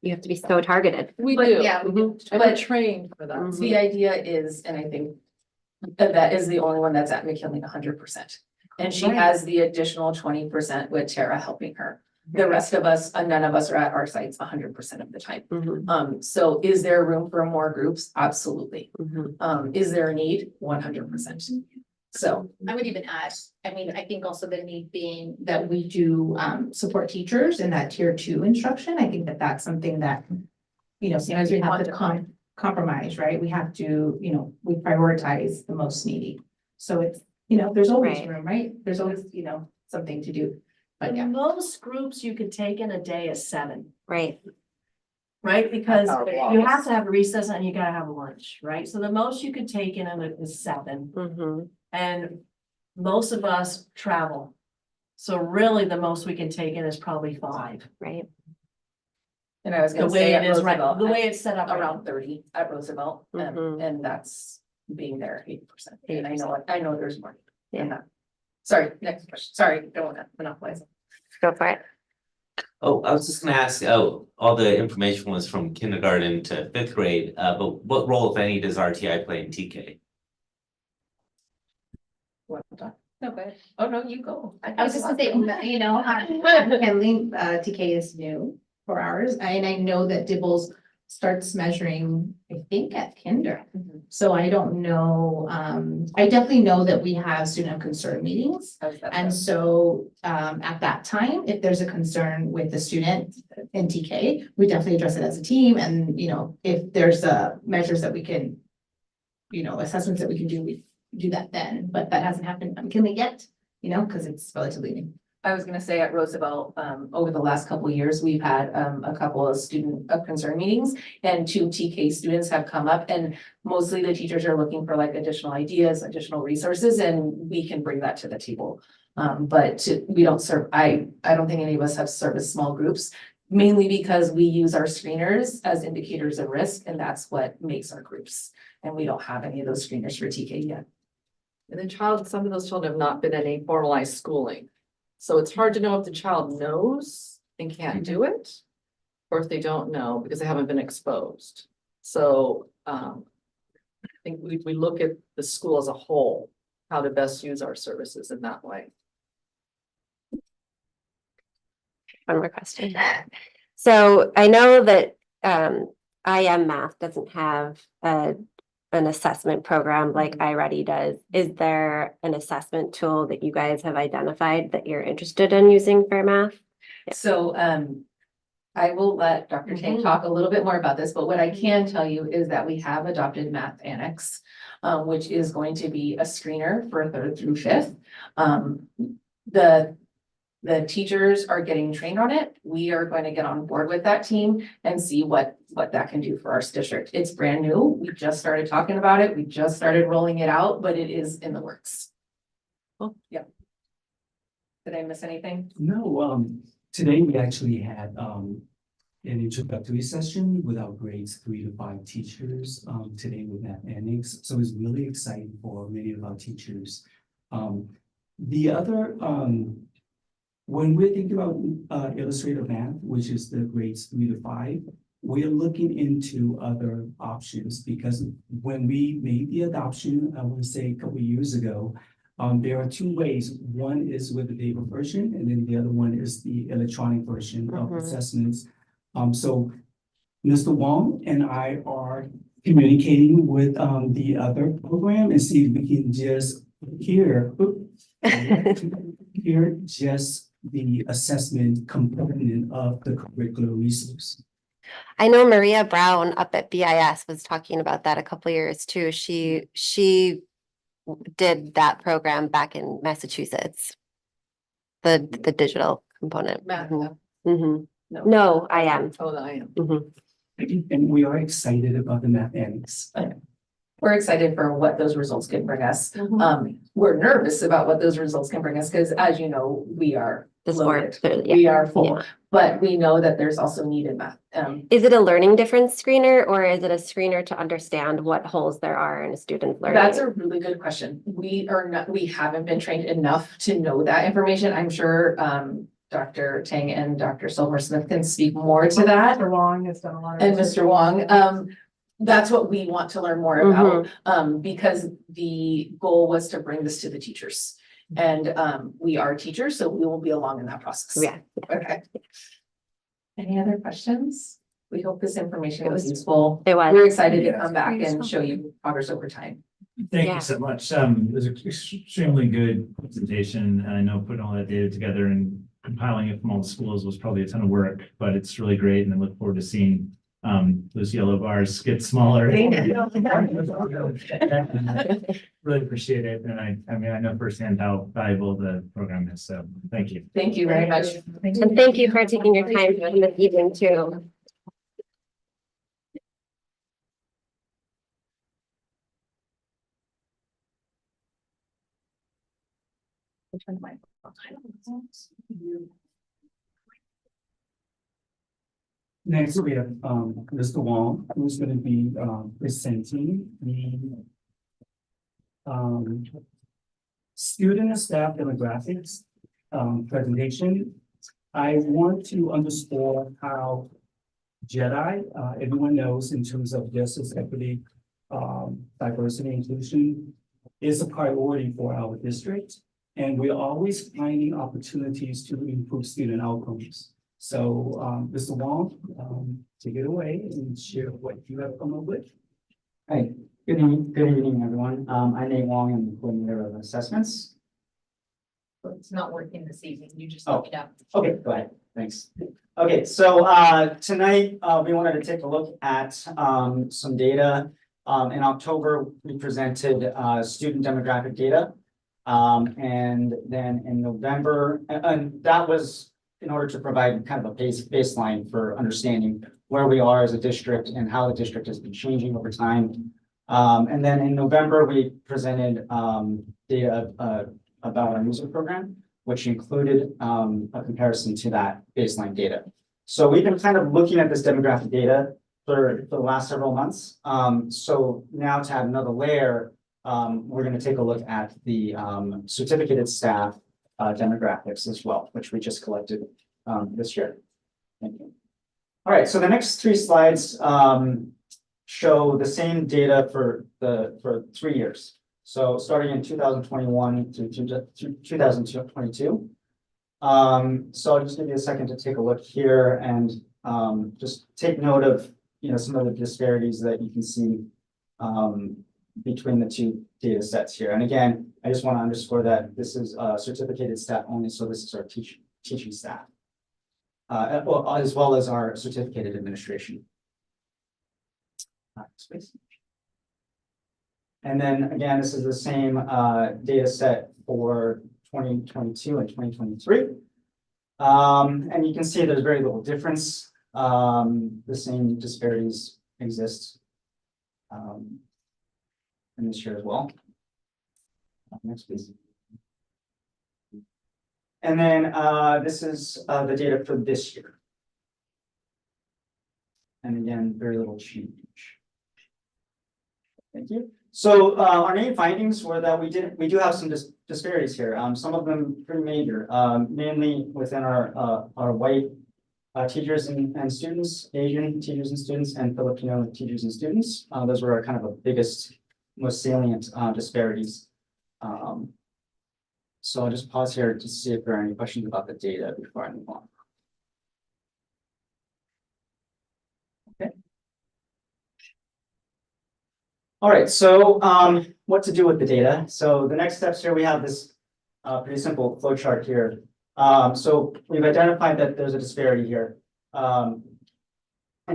You have to be so targeted. we But do. yeah, we do. And we're trained for that. Mhm. The idea is, and I think that is the only one that's at McKinley 100%. And she Right. has the additional 20% with Tara helping her. The rest of us, none of us are at our sites 100% of the time. Mhm, So is there room for more groups? Absolutely. mhm. Is there a need? 100%. So, I would even add, I mean, I think also the need being that we do support teachers in that tier 2 instruction. I think that that's something that, sometimes we have to compromise, right? We have to, we prioritize the most needy. So it's, there's always Right. room, right? There's always, something to do. But yeah. Most groups you could take in a day is 7, Right. right? Because That's our you laws. have to have a recess and you gotta have a lunch, right? So the most you could take in is 7. Mhm. And most of us travel. So really the most we can take in is probably 5. Right. and I was The gonna way say it at is right, Roosevelt, the way it's set up. right around 30 at Roosevelt, Mhm. and that's being there 8%. And I know there's more. than Yeah. that. Sorry, next question. Sorry, don't want to monopolize. Go for it. Oh, I was just gonna ask, all the information was from kindergarten to 5th grade, but what role, if any, does RTI play in TK? No, go ahead. Oh, no, you go. I was just gonna say, handling TK is new for ours, and I know that Dibbles starts measuring, I think, at kinder. So I don't know, I definitely know that we have student of concern meetings. And so at that time, if there's a concern with the student in TK, we definitely address it as a team, and if there's measures that we can, assessments that we can do, we do that then, but that hasn't happened at McKinley yet, because it's relatively new. I was gonna say at Roosevelt, over the last couple of years, we've had a couple of student of concern meetings, and 2 TK students have come up, and mostly the teachers are looking for like additional ideas, additional resources, and we can bring that to the table. We don't serve, I don't think any of us have serviced small groups, mainly because we use our screeners as indicators of risk, and that's what makes our groups. And we don't have any of those screeners for TK yet. And some of those children have not been in any formalized schooling. So it's hard to know if the child knows and can't do it, or if they don't know because they haven't been exposed. So I think we look at the school as a whole, how to best use our services in that way. One more question. So I know that IM Math doesn't have an assessment program like iReady does. Is there an assessment tool that you guys have identified that you're interested in using for math? So, I will let Dr. Tang talk a little bit more about this, but what I can tell you is that we have adopted Math Annex, which is going to be a screener for 3rd through 5th. The teachers are getting trained on it. We are going to get on board with that team and see what that can do for our district. It's brand new. We just started talking about it. We just started rolling it out, but it is in the works. Oh, yeah. Did I miss anything? No, today we actually had an introductory session with our grades 3 to 5 teachers today with that annex. So it's really exciting for many of our teachers. The other, when we're thinking about illustrative math, which is the grades 3 to 5, we're looking into other options because when we made the adoption, I want to say a couple of years ago, there are 2 ways. One is with the paper version, and then the other one is the electronic version of assessments. So Mr. Wong and I are communicating with the other program and see if we can just hear just the assessment component of the curricular resource. I know Maria Brown up at BIS was talking about that a couple of years too. She did that program back in Massachusetts. The digital component. Math. No, I am. Oh, I am. And we are excited about the Math Annex. We're excited for what those results can bring us. We're nervous about what those results can bring us because, as you know, we are This loaded. work, yeah. We are full, Yeah. but we know that there's also needed math. Is it a learning difference screener or is it a screener to understand what holes there are in a student's learning? That's a really good question. We haven't been trained enough to know that information. I'm sure Dr. Tang and Dr. Silversmith can speak more to that. Mr. Wong has done a lot of. And Mr. Wong, that's what we want to learn more about, because the goal was to bring this to the teachers. And we are teachers, so we will be along in that process. Yeah. Okay. Any other questions? We hope this information was useful. It was. We're excited to come back and show you progress over time. Thank Yeah. you so much. It was an extremely good presentation. And I know putting all that data together and compiling it from all the schools was probably a ton of work, but it's really great. And I look forward to seeing those yellow bars get smaller. Thank Really appreciate it. And I mean, I know firsthand how valuable the program is. So thank you. Thank you very much. And thank you for taking your time this evening too. Next, we have Mr. Wong, who's going to be presenting the student and staff demographics presentation. I want to underscore how JEDI, everyone knows in terms of justice, equity, diversity, inclusion is a priority for our district. And we're always finding opportunities to improve student outcomes. So, Mr. Wong, take it away and share what you have come up with. Hi, good evening, everyone. I'm Nate Wong, I'm the coordinator of assessments. It's not working this evening. You just Oh. look it up. Okay, go ahead, thanks. Okay, so tonight we wanted to take a look at some data. In October, we presented student demographic data. And then in November, and that was in order to provide kind of a baseline for understanding where we are as a district and how the district has been changing over time. And then in November, we presented data about our music program, which included a comparison to that baseline data. So we've been kind of looking at this demographic data for the last several months. So now to add another layer, we're going to take a look at the certificated staff demographics as well, which we just collected this year. Thank you. All right, so the next 3 slides show the same data for 3 years. So starting in 2021 to 2022. So I'll just give you a second to take a look here and just take note of some of the disparities that you can see between the 2 data sets here. And again, I just want to underscore that this is certificated staff only, so this is our teaching staff, as well as our certificated administration. Space. And then again, this is the same data set for 2022 and 2023. And you can see there's very little difference. The same disparities exist in this year as well. Next, please. And then this is the data for this year. And again, very little change. Thank you. So our main findings were that we do have some disparities here. Some of them pretty major, mainly within our white teachers and students, Asian teachers and students, and Filipino teachers and students. Those were our kind of the biggest, most salient disparities. So I'll just pause here to see if there are any questions about the data before I move on. Okay. All right, so what to do with the data? So the next steps here, we have this pretty simple flow chart here. So we've identified that there's a disparity here. And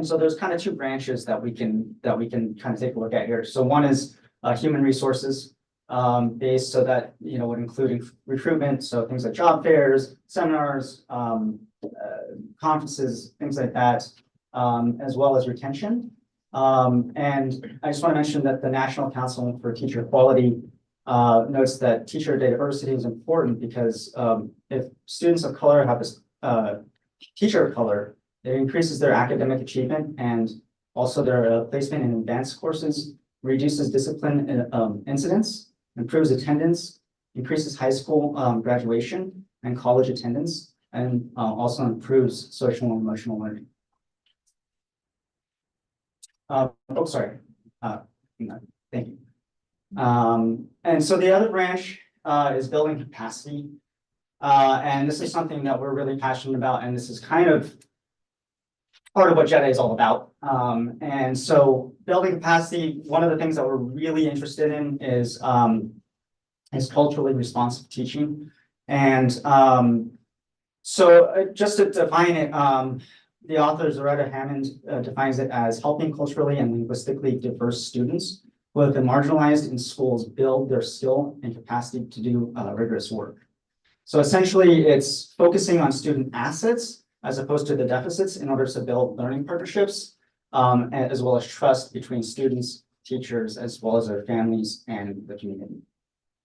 so there's kind of 2 branches that we can kind of take a look at here. So one is human resources based, so that would include recruitment, so things like job fairs, seminars, conferences, things like that, as well as retention. And I just want to mention that the National Council for Teacher Equality notes that teacher diversity is important because if students of color have this teacher of color, it increases their academic achievement and also their placement in advanced courses, reduces discipline incidents, improves attendance, increases high school graduation and college attendance, and also improves social and emotional learning. Sorry. No, thank you. And so the other branch is building capacity. And this is something that we're really passionate about, and this is kind of part of what JEDA is all about. And so building capacity, one of the things that we're really interested in is culturally responsive teaching. And so just to define it, the author Zaretta Hammond defines it as helping culturally and linguistically diverse students who have been marginalized in schools build their skill and capacity to do rigorous work. So essentially, it's focusing on student assets as opposed to the deficits in order to build learning partnerships, as well as trust between students, teachers, as well as their families and the community.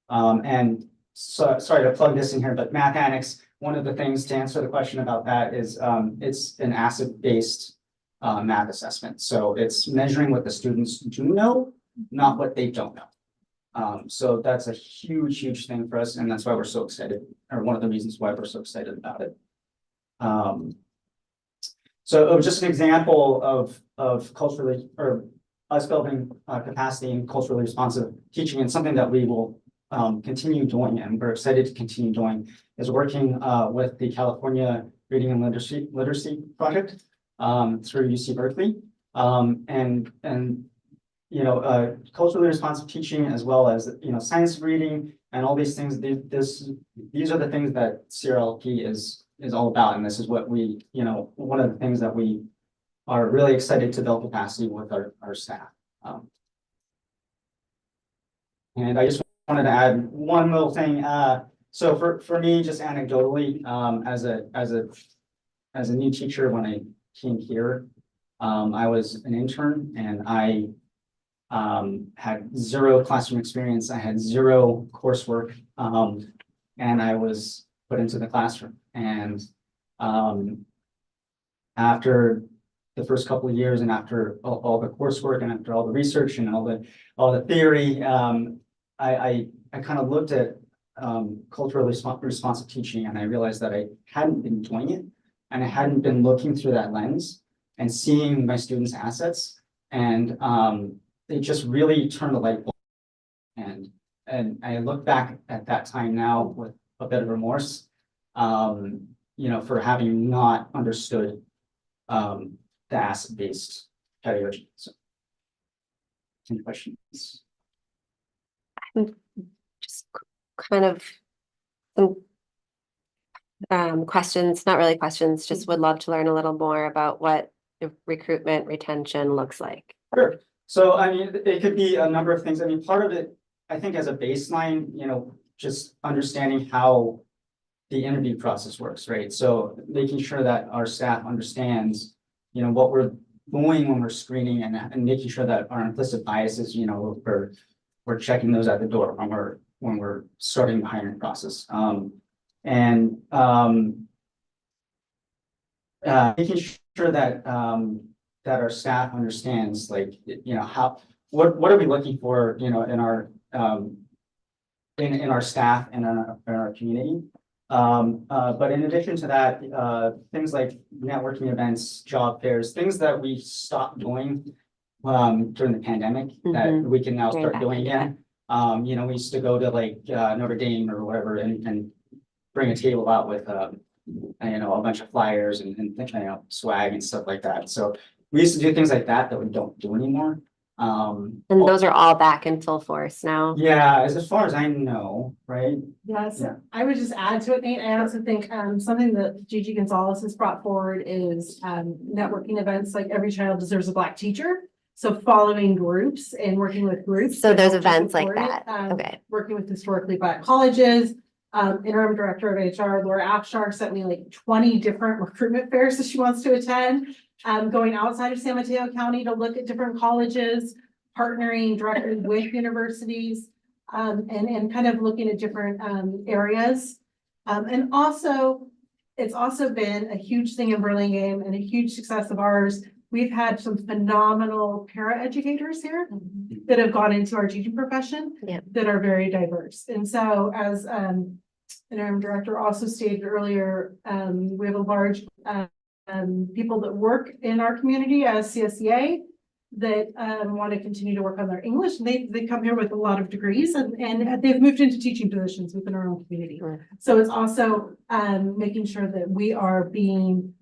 And so, sorry to plug this in here, but Math Annex, one of the things to answer the question about that is it's an asset-based math assessment. So it's measuring what the students do know, not what they don't know. So that's a huge, huge thing for us, and that's why we're so excited, or one of the reasons why we're so excited about it. So just an example of culturally, or us building capacity and culturally responsive teaching, and something that we will continue doing, and we're excited to continue doing, is working with the California Reading and Literacy Project through UC Berkeley, and you know, culturally responsive teaching, as well as, you know, science reading and all these things. These are the things that CRLP is all about, and this is what we, you know, one of the things that we are really excited to build capacity with our staff. And I just wanted to add one little thing. So for me, just anecdotally, as a new teacher, when I came here, I was an intern, and I had zero classroom experience. I had zero coursework, and I was put into the classroom. And after the first couple of years, and after all the coursework, and after all the research and all the theory, I kind of looked at culturally responsive teaching, and I realized that I hadn't been doing it, and I hadn't been looking through that lens and seeing my students' assets, and it just really turned a light bulb. And I look back at that time now with a bit of remorse, you know, for having not understood the asset-based pedagogy. So, any questions? Just kind of some questions, not really questions, just would love to learn a little more about what the recruitment retention looks like. Sure. So, I mean, it could be a number of things. I mean, part of it, I think, as a baseline, you know, just understanding how the interview process works, right? So making sure that our staff understands, you know, what we're doing when we're screening, and making sure that our implicit biases, you know, we're checking those at the door when we're starting the hiring process. Making sure that our staff understands, like, you know, what are we looking for, you know, in our staff and in our community. But in addition to that, things like networking events, job fairs, things that we stopped doing during the pandemic that we can now start doing again. You know, we used to go to like Notre Dame or whatever and bring a table out with you know, a bunch of flyers and you know, swag and stuff like that. So we used to do things like that we don't do anymore. And those are all back in full force now. Yeah, as far as I know, right? Yes, Yeah. I would just add to it, Nate. I also think something that Gigi Gonzalez has brought forward is networking events, like Every Child Deserves a Black Teacher. So following groups and working with groups. So there's events like that. Okay. Working with historically Black colleges. Interim director of HR, Laura Afshar, sent me like 20 different recruitment fairs that she wants to attend. Going outside of San Mateo County to look at different colleges, partnering directly with universities. and kind of looking at different, areas. And also, it's also been a huge thing in Burlingame and a huge success of ours. We've had some phenomenal paraeducators here that have gone into our teaching profession that are very diverse. And so as interim director also stated earlier, we have a large people that work in our community as CSEA that want to continue to work on their English. They come here with a lot of degrees and they've moved into teaching positions within our own community. So it's also making sure that we are being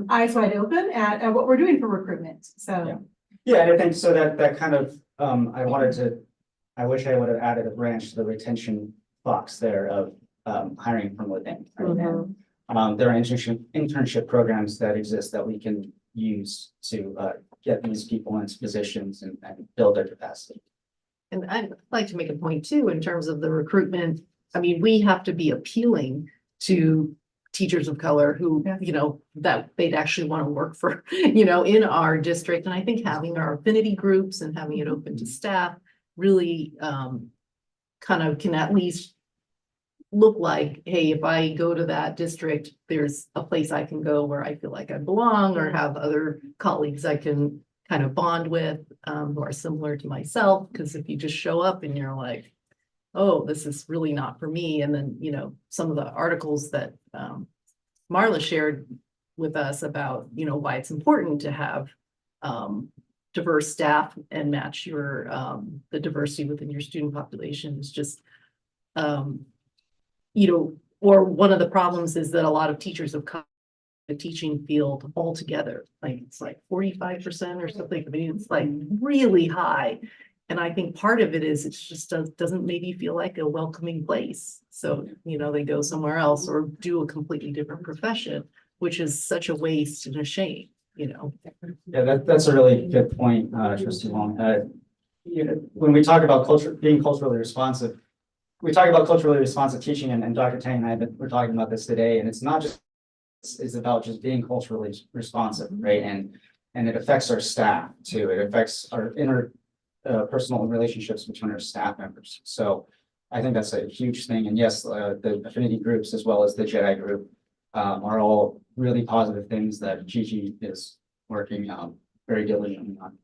eyes wide open at what we're doing for recruitment. So yeah, and I think so that kind of I wish I would have added a branch to the retention box there of hiring from within. There are internship programs that exist that we can use to get these people into positions and build their capacity. And I'd like to make a point too, in terms of the recruitment. I mean, we have to be appealing to teachers of color who, you know, that they'd actually want to work for, you know, in our district. And I think having our affinity groups and having it open to staff really kind of can at least look like, hey, if I go to that district, there's a place I can go where I feel like I belong or have other colleagues I can kind of bond with who are similar to myself. Because if you just show up and you're like, oh, this is really not for me. And then, you know, some of the articles that Marla shared with us about, you know, why it's important to have diverse staff and match your the diversity within your student population is just you know, or one of the problems is that a lot of teachers have come to the teaching field altogether. Like it's like 45% or something. I mean, it's like really high. And I think part of it is it just doesn't maybe feel like a welcoming place. So, you know, they go somewhere else or do a completely different profession, which is such a waste and a shame, you know. Yeah, that's a really good point, Trustee Long. You know, when we talk about being culturally responsive, we talk about culturally responsive teaching, and Dr. Tang and I we're talking about this today, and it's not just it's about just being culturally responsive, right? And it affects our staff too. It affects our personal relationships between our staff members. So I think that's a huge thing. And yes, the affinity groups as well as the JEDI group are all really positive things that Gigi is working very diligently on.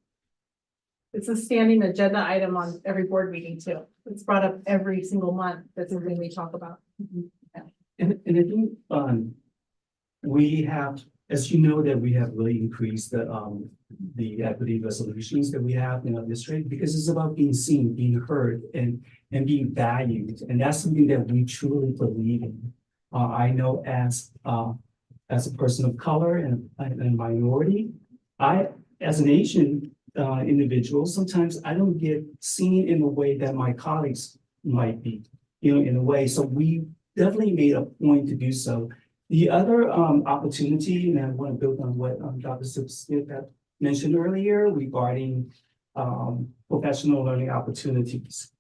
it's a standing agenda item on every board meeting too. It's brought up every single month. That's something we talk about. And I think we have, as you know, that we have really increased the equity resolutions that we have in our district, because it's about being seen, being heard, and being valued. And that's something that we truly believe in. I know as a person of color and a minority, as an Asian individual, sometimes I don't get seen in the way that my colleagues might be, you know, in a way. So we definitely made a point to do so. The other opportunity, and I want to build on what Dr. Smith had mentioned earlier regarding professional learning opportunities.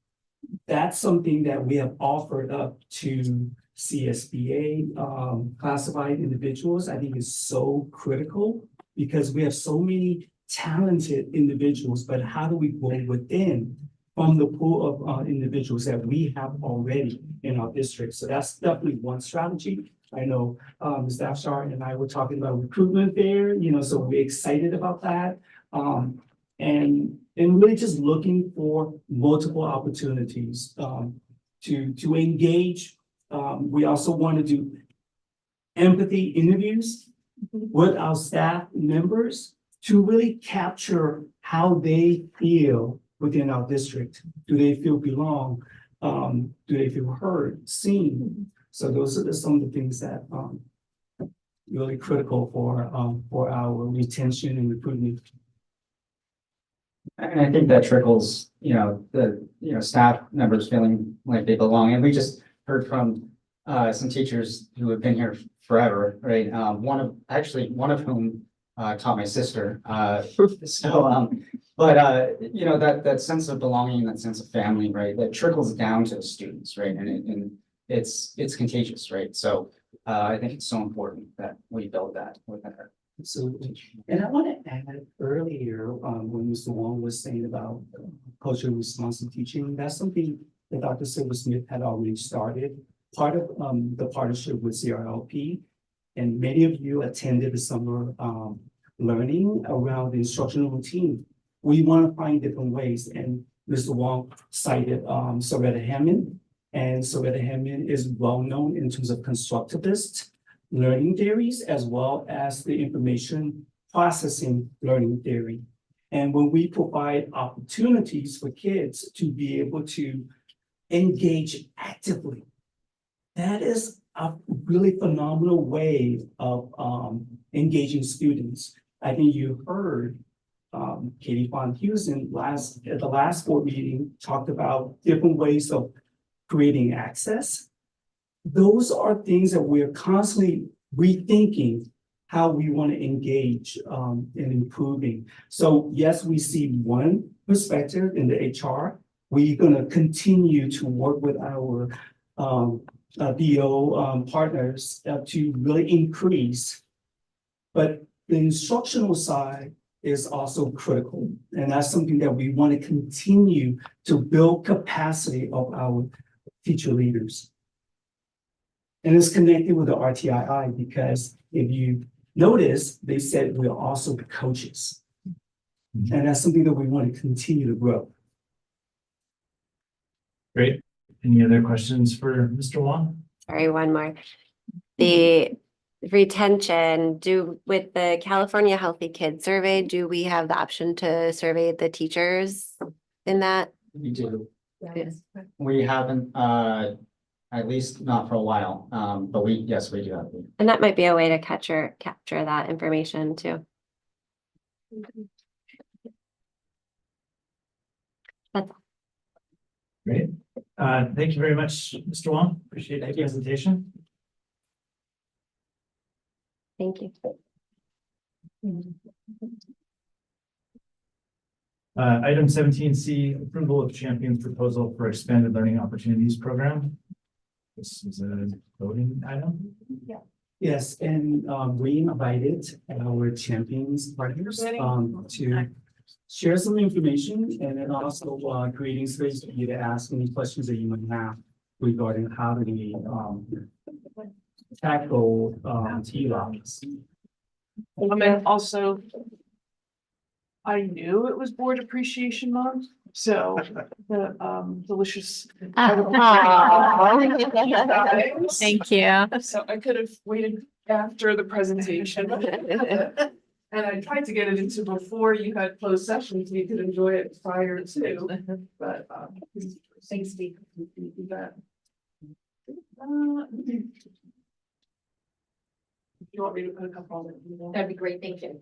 That's something that we have offered up to CSBA classified individuals. I think is so critical because we have so many talented individuals, but how do we go within from the pool of individuals that we have already in our district? So that's definitely one strategy. I know Ms. Afshar and I were talking about recruitment there, you know, so we're excited about that. And really just looking for multiple opportunities to engage. We also want to do empathy interviews with our staff members to really capture how they feel within our district. Do they feel belong? Do they feel heard, seen? So those are some of the things that really critical for our retention and recruitment. And I think that trickles, staff members feeling like they belong. And we just heard from some teachers who have been here forever, right? One of whom taught my sister. That sense of belonging, that sense of family, right? That trickles down to the students, right? And it's contagious, right? So I think it's so important that we build that within her. Absolutely. And I want to add earlier when Mr. Wong was saying about culturally responsive teaching, that's something that Dr. Silversmith had already started, part of the partnership with CRLP. And many of you attended the summer learning around the instructional routine. We want to find different ways, and Mr. Wong cited Soretta Hammond, and Soretta Hammond is well known in terms of constructivist learning theories as well as the information processing learning theory. And when we provide opportunities for kids to be able to engage actively, that is a really phenomenal way of engaging students. I think you heard Katie Von Heusen at the last board meeting talked about different ways of creating access. Those are things that we're constantly rethinking how we want to engage in improving. So yes, we see one perspective in the HR. We're going to continue to work with our BO partners to really increase. But the instructional side is also critical. And that's something that we want to continue to build capacity of our teacher leaders. And it's connected with the RTII because if you notice, they said we're also coaches. And that's something that we want to continue to grow. Great. Any other questions for Mr. Wong? Sorry, one more. The retention, with the California Healthy Kids Survey, do we have the option to survey the teachers in that? We do. Yes. We haven't, at least not for a while, but yes, we do have. And that might be a way to capture that information too. That's all. Great. Thank you very much, Mr. Wong. Appreciate the presentation. Thank you. Item 17C, approval of Champion's proposal for expanded learning opportunities program. This is a voting item. Yeah. Yes, and we invited our Champions partners to share some information and then also creating space for you to ask any questions that you might have regarding how do we tackle TLOPs. And also, I knew it was Board Appreciation Month, so the delicious. Thank you. So I could have waited after the presentation. And I tried to get it into before you had closed sessions, so you could enjoy it prior to, but thanks, Steve. You bet. You want me to put a couple on it? That'd be great, thank you.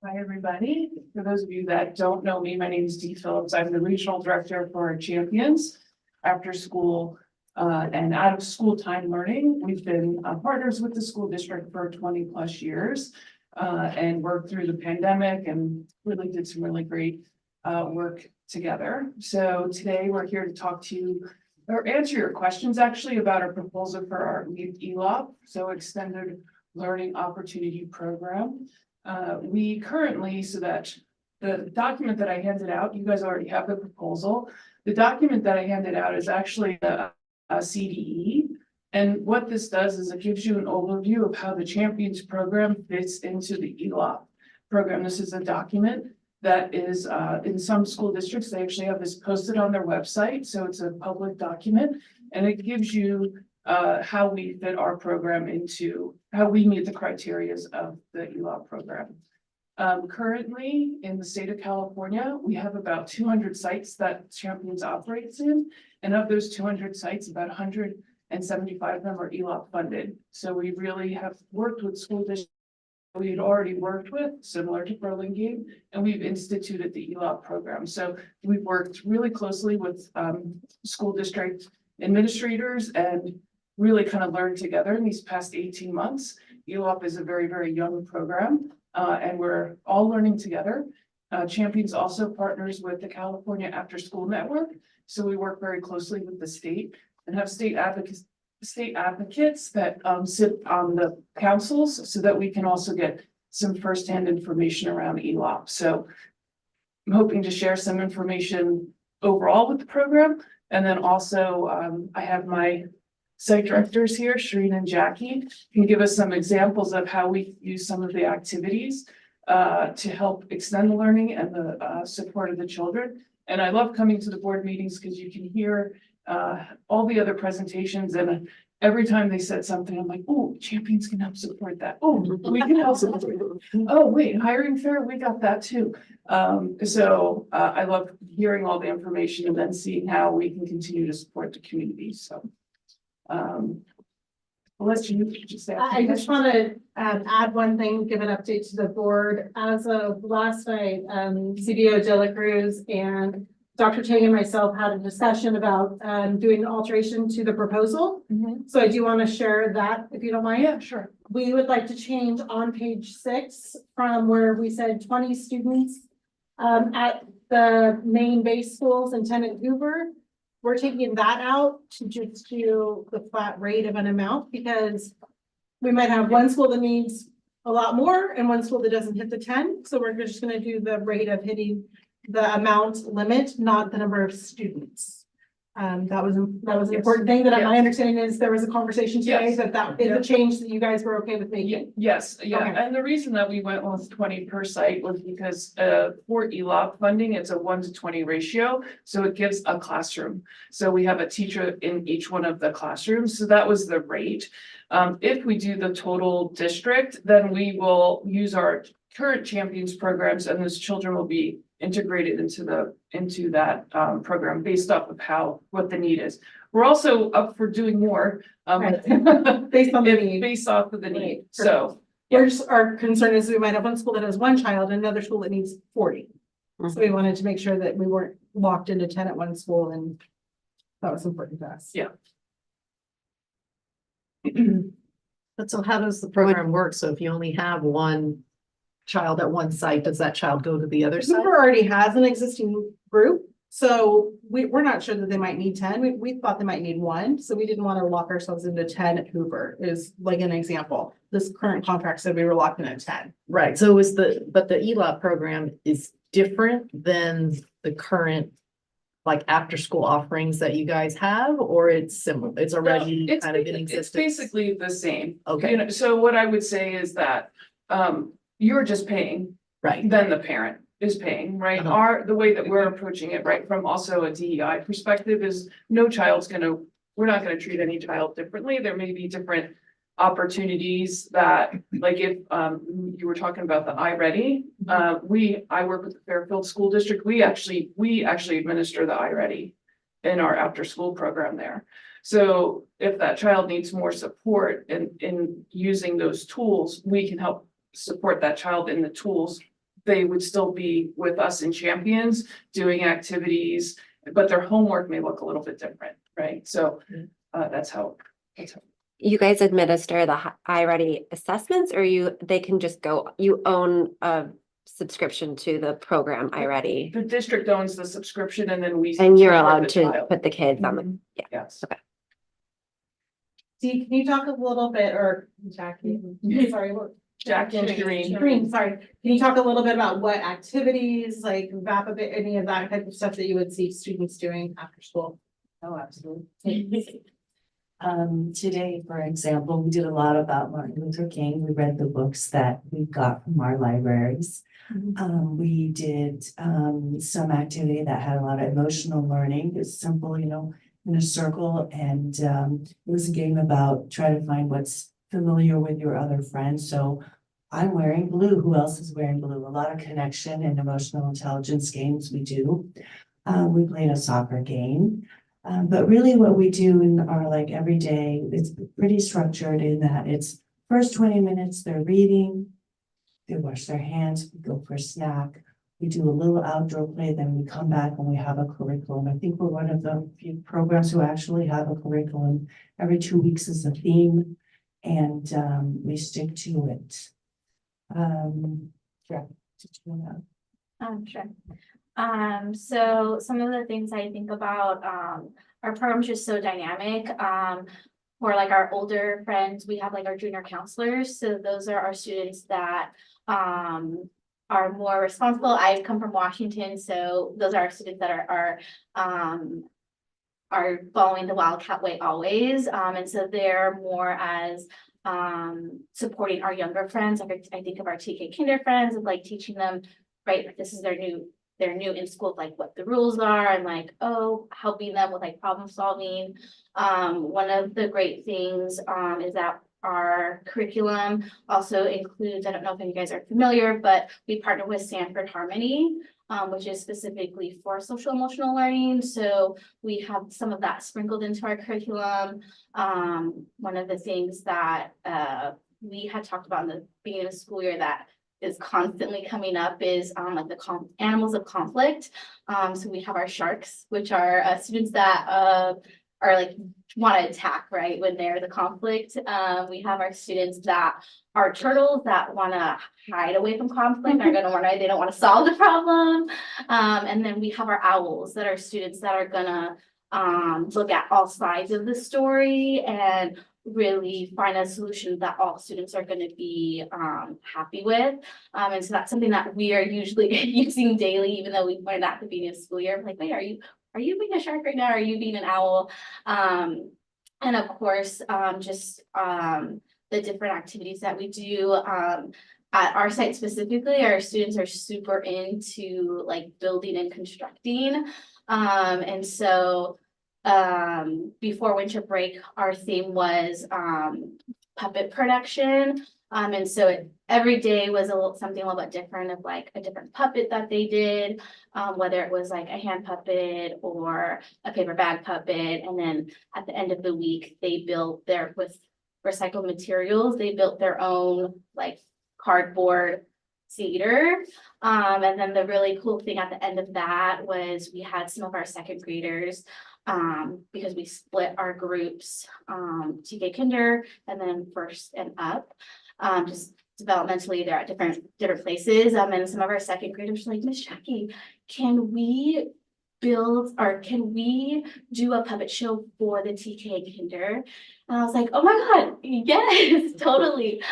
Hi, everybody. For those of you that don't know me, my name is Dee Phillips. I'm the regional director for Champions After School and Out of School Time Learning. We've been partners with the school district for 20 plus years and worked through the pandemic and really did some really great work together. So today we're here to talk to you or answer your questions actually about our proposal for our ELOP, so Extended Learning Opportunity Program. We currently, so that the document that I handed out, you guys already have the proposal. The document that I handed out is actually a CDE. And what this does is it gives you an overview of how the Champions program fits into the ELOP program. This is a document that is in some school districts, they actually have this posted on their website. So it's a public document and it gives you how we fit our program into how we meet the criteria of the ELOP program. Currently in the state of California, we have about 200 sites that Champions operates in. And of those 200 sites, about 175 of them are ELOP funded. So we really have worked with school districts we had already worked with, similar to Burlingame, and we've instituted the ELOP program. So we've worked really closely with school district administrators and really kind of learned together in these past 18 months. ELOP is a very, very young program and we're all learning together. Champions also partners with the California After School Network. So we work very closely with the state and have state advocates that sit on the councils so that we can also get some firsthand information around ELOP. So I'm hoping to share some information overall with the program. And then also I have my site directors here, Shereen and Jackie, can give us some examples of how we use some of the activities to help extend the learning and the support of the children. And I love coming to the board meetings because you can hear all the other presentations, and every time they said something, I'm like, oh, Champions can help support that. Oh, we can help support it. Oh, wait, hiring fair, we got that too. So I love hearing all the information and then seeing how we can continue to support the community. So I'll let you just say. I just want to add one thing, give an update to the board. As of last night, CBO De La Cruz and Dr. Chang and myself had a discussion about doing an alteration to the proposal. So I do want to share that, if you don't mind. Yeah, sure. We would like to change on page 6 from where we said 20 students at the main base schools in Tenant Hoover. We're taking that out to just do the flat rate of an amount, because we might have one school that needs a lot more and one school that doesn't hit the 10. So we're just going to do the rate of hitting the amount limit, not the number of students. That was an important thing that my understanding is there was a conversation today that is a change that you guys were okay with making. Yes, yeah, Okay. and the reason that we went with 20 per site was because for ELOP funding, it's a 1 to 20 ratio, so it gives a classroom. So we have a teacher in each one of the classrooms, so that was the rate. If we do the total district, then we will use our current Champions programs, and those children will be integrated into that program based off of what the need is. We're also up for doing more Based on the need. based off of the need. Right. So Our concern is we might have one school that has one child and another school that needs 40. So we wanted to make sure that we weren't locked into 10 at one school, and that was important to us. Yeah. But so how does the program work? So if you only have one child at one site, does that child go to the other site? Hoover already has an existing group, so we're not sure that they might need 10. We thought they might need 1, so we didn't want to lock ourselves into 10 at Hoover, is like an example. This current contract said we were locked in at 10. Right, so but the ELOP program is different than the current like after school offerings that you guys have, or it's similar, it's already It's kind of in ba- It's existence? basically the same. Okay. You know, so what I would say is that you're just paying, Right. then the parent is paying, right? The way that we're approaching it, right, from also a DEI perspective is we're not gonna treat any child differently. There may be different opportunities that, like if you were talking about the iReady, I work with the Fairfield School District. We actually administer the iReady in our after school program there. So if that child needs more support in using those tools, we can help support that child in the tools. They would still be with us in Champions doing activities, but their homework may look a little bit different, right? So that's how. You guys administer the iReady assessments, or they can just go, you own a subscription to the program iReady? The district owns the subscription, and then we. And you're support allowed the to child. put the kids on the, yeah. Yes. Okay. Dee, can you talk a little bit, or Jackie, sorry, Jackie and Shereen. Shereen, sorry. Can you talk a little bit about what activities, like VAPA, any of that type of stuff that you would see students doing after school? Oh, absolutely. Today, for example, we did a lot about Martin Luther King. We read the books that we got from our libraries. We did some activity that had a lot of emotional learning. It's simple, in a circle, and it was a game about try to find what's familiar with your other friends. So I'm wearing blue. Who else is wearing blue? A lot of connection and emotional intelligence games we do. We played a soccer game. But really what we do in our every day, it's pretty structured in that it's first 20 minutes, they're reading, they wash their hands, we go for a snack, we do a little outdoor play, then we come back and we have a curriculum. I think we're one of the few programs who actually have a curriculum. Every 2 weeks is a theme, and we stick to it. Yeah. Sure. So some of the things I think about, our program's just so dynamic. For like our older friends, we have like our junior counselors. So those are our students that are more responsible. I come from Washington, so those are our students that are following the Wildcat way always. And so they're more as supporting our younger friends. Like I think of our TK kinder friends and like teaching them, right, like this is they're new in school, like what the rules are and like, oh, helping them with like problem solving. One of the great things is that our curriculum also includes, I don't know if you guys are familiar, but we partner with Sanford Harmony, which is specifically for social emotional learning. So we have some of that sprinkled into our curriculum. One of the things that we had talked about in the beginning of the school year that is constantly coming up is like the animals of conflict. So we have our sharks, which are students that are like want to attack, right, when they're the conflict. We have our students that are turtles that want to hide away from conflict, are going to want to, they don't want to solve the problem. And then we have our owls that are students that are going to look at all sides of the story and really find a solution that all students are going to be happy with. And so that's something that we are usually using daily, even though we learned at the beginning of the school year. I'm like, wait, are you being a shark right now? Are you being an owl? And of course, the different activities that we do at our site specifically, our students are super into like building and constructing. And so before winter break, our theme was puppet production. And so every day was something a little bit different of like a different puppet that they did, whether it was like a hand puppet or a paper bag puppet. And then at the end of the week, they built with recycled materials, they built their own like cardboard theater. And then the really cool thing at the end of that was we had some of our second graders because we split our groups, TK Kinder and then first and up, just developmentally they're at different places. And some of our second graders were like, Miss Jackie, can we do a puppet show for the TK Kinder? And I was like, oh my God, yes, totally.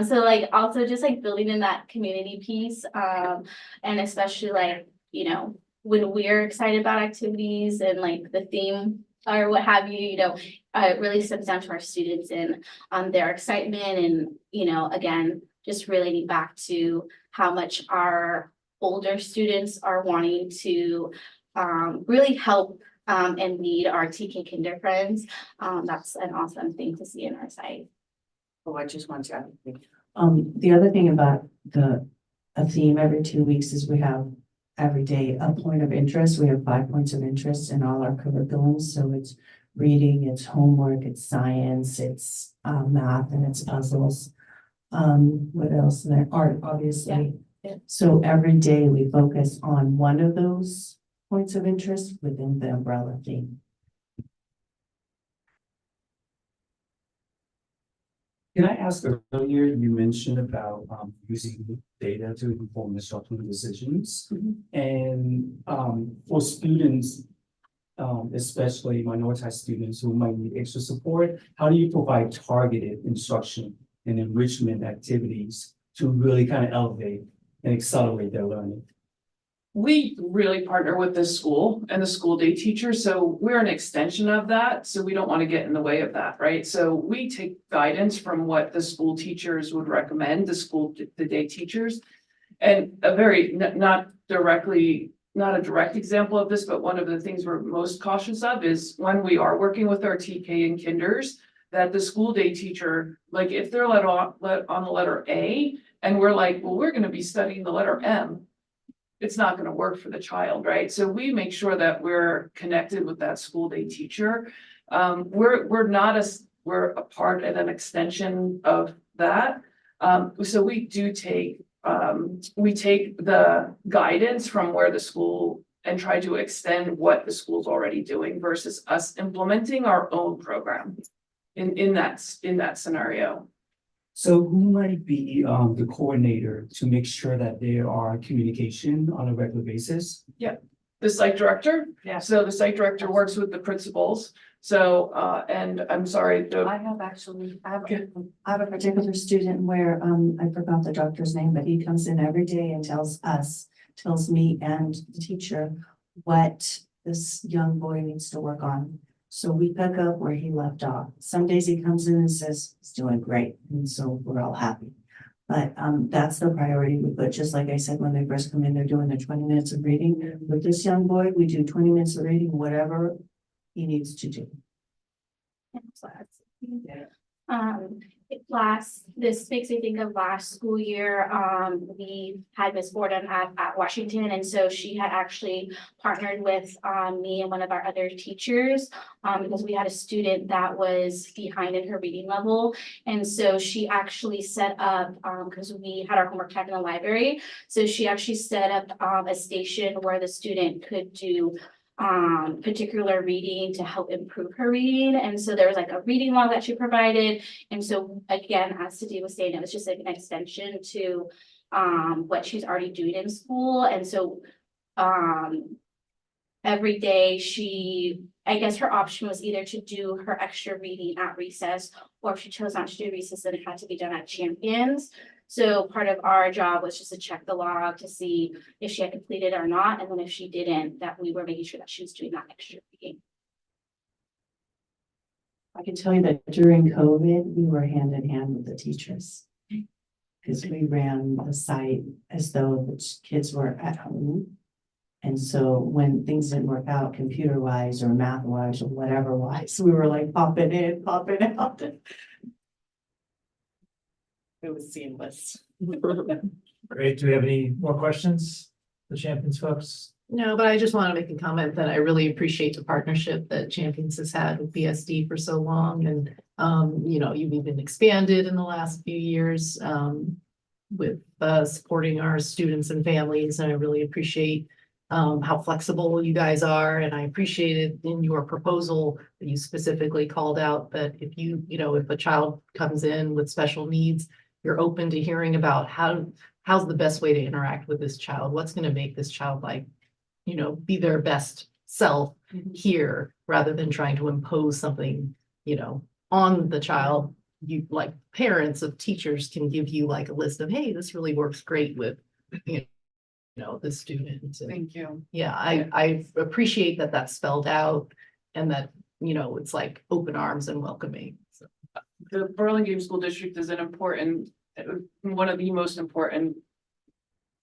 So like also just like building in that community piece, and especially like, you know, when we're excited about activities and like the theme or what have you, you know, it really stems down to our students and their excitement and, you know, again, just relating back to how much our older students are wanting to really help and lead our TK Kinder friends. That's an awesome thing to see in our site. Oh, I just want to add, the other thing about a theme every 2 weeks is we have every day a point of interest. We have 5 points of interest in all our curriculums. So it's reading, it's homework, it's science, it's math, and it's puzzles. What else? And then art, obviously. Yeah. So every day we focus on one of those points of interest within the umbrella theme. Can I ask, earlier you mentioned about using data to inform instructional decisions. And for students, especially minoritized students who might need extra support, how do you provide targeted instruction and enrichment activities to really kind of elevate and accelerate their learning? We really partner with the school and the school day teacher, so we're an extension of that, so we don't want to get in the way of that, right? So we take guidance from what the school teachers would recommend, the day teachers. And a very, not a direct example of this, but one of the things we're most cautious of is when we are working with our TK and kinders, that the school day teacher, like if they're let on the letter A, and we're like, well, we're going to be studying the letter M, it's not going to work for the child, right? So we make sure that we're connected with that school day teacher. We're a part and an extension of that. So we do take the guidance from where the school and try to extend what the school's already doing versus us implementing our own program in that scenario. So who might be the coordinator to make sure that there are communication on a regular basis? The site director. Yeah. So the site director works with the principals. So, and I'm sorry, I have actually, I have a particular student where, I forgot the doctor's name, but he comes in every day and tells me and the teacher what this young boy needs to work on. So we pick up where he left off. Some days he comes in and says, he's doing great, and so we're all happy. But that's the priority we put, just like I said, when they first come in, they're doing their 20 minutes of reading. With this young boy, we do 20 minutes of reading, whatever he needs to do. This makes me think of last school year, we had Miss Borden at Washington, and so she had actually partnered with me and one of our other teachers, because we had a student that was behind in her reading level, and so she actually set up, because we had our homework time in the library, so she actually set up a station where the student could do particular reading to help improve her reading. And so there was like a reading log that she provided. And so again, as to do with saying, it was just like an extension to what she's already doing in school. And so every day I guess her option was either to do her extra reading at recess, or if she chose not to do recess, then it had to be done at Champions. So part of our job was just to check the log to see if she had completed or not, and then if she didn't, that we were making sure that she was doing that extra reading. I can tell you that during COVID, we were hand in hand with the teachers. Because we ran the site as though the kids were at home. And so when things didn't work out computer wise or math wise or whatever wise, we were like popping in, popping out. It was seamless. Great. Do we have any more questions? The Champions folks? No, but I just want to make a comment that I really appreciate the partnership that Champions has had with BSD for so long. And, you know, you've even expanded in the last few years with supporting our students and families. And I really appreciate how flexible you guys are. And I appreciated in your proposal that you specifically called out that if if a child comes in with special needs, you're open to hearing about how's the best way to interact with this child? What's going to make this child be their best self here, rather than trying to impose something, on the child. You, like parents of teachers, can give you like a list of, hey, this really works great with, the student. Thank you. Yeah, I appreciate that that's spelled out and that, it's like open arms and welcoming. So. The Burlingame School District is one of the most important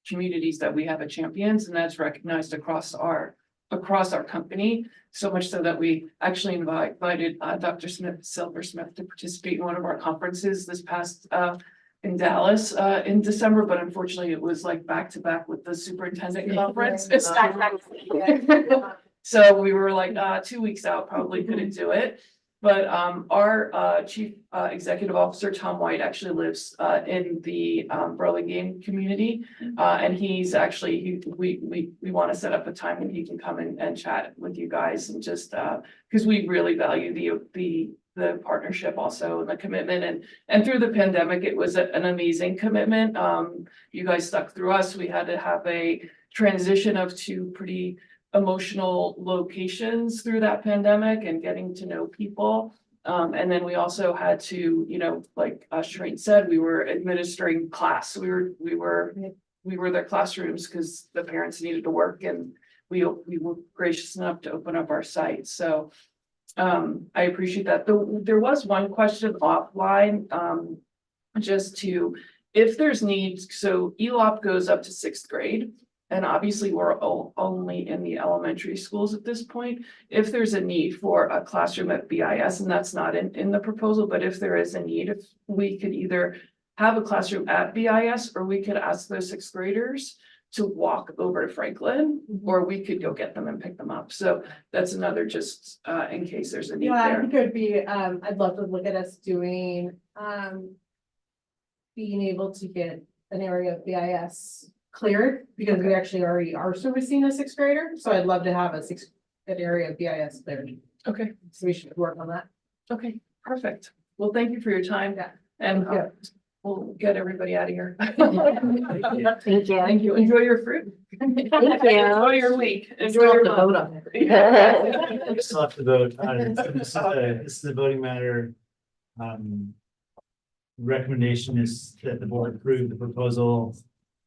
communities that we have at Champions, and that's recognized across our company, so much so that we actually invited Dr. Silversmith to participate in one of our conferences this past in Dallas in December, but unfortunately it was like back to back with the superintendent conference. So we were like 2 weeks out, probably couldn't do it. But our chief executive officer, Tom White, actually lives in the Burlingame community. And he's actually, we want to set up a time when he can come and chat with you guys, and just because we really value the partnership also, and the commitment. And through the pandemic, it was an amazing commitment. You guys stuck through us. We had to have a transition of two pretty emotional locations through that pandemic and getting to know people. And then we also had to, like Shereen said, we were administering class. We were their classrooms because the parents needed to work, and we were gracious enough to open up our site. So I appreciate that. There was one question offline, if there's needs. So ELOP goes up to 6th grade. And obviously we're only in the elementary schools at this point. If there's a need for a classroom at BIS, and that's not in the proposal, but if there is a need, if we could either have a classroom at BIS, or we could ask those 6th graders to walk over to Franklin, or we could go get them and pick them up. So that's another, just in case there's a need I there. think it would be, I'd love to look at us doing, being able to get an area of BIS cleared, because we actually already are servicing a 6th grader. So I'd love to have an area of BIS cleared. Okay. So we should work on that. Okay, perfect. Well, thank you for your time. Yeah. And we'll get everybody out of here. Thank you. Thank you. Enjoy your fruit. Thank you. Enjoy your week. Enjoy your Still have to vote month. on it. We still have to vote on it. This is a voting matter. Recommendation is that the board approve the proposal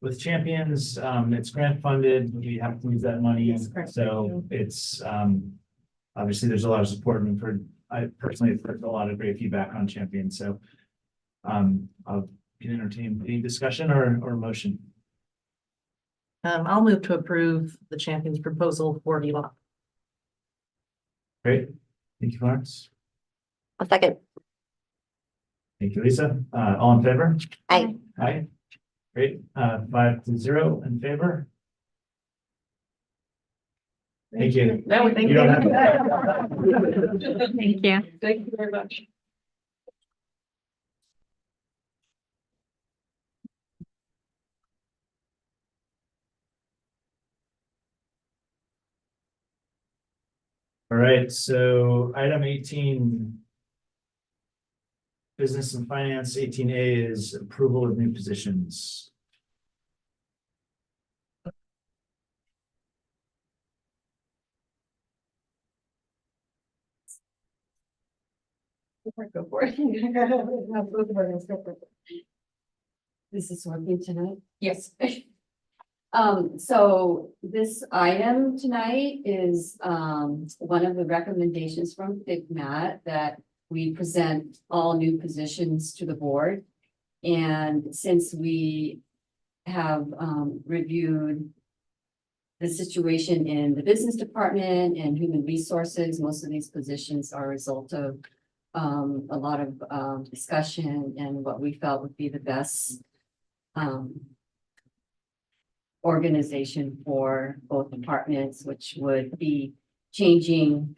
with Champions. It's grant funded. We have to use that money. Yes, correct. So it's, obviously there's a lot of support and I personally have heard a lot of great feedback on Champions. So I'll entertain any discussion or motion. I'll move to approve the Champions proposal for ELOC. Great. Thank you, Florence. A second. Thank you, Lisa. All in favor? Aye. Aye. Great. 5-0 in favor. Thank you. Now we thank You you. don't have to. Thank you. Thank you very much. All right, so item 18. Business and Finance, 18A is approval of new positions. Go for it. This is working tonight. Yes. So this item tonight is, one of the recommendations from FICMAT that we present all new positions to the board. And since we have, reviewed the situation in the business department and human resources, most of these positions are a result of, a lot of, discussion and what we felt would be the best, organization for both departments, which would be changing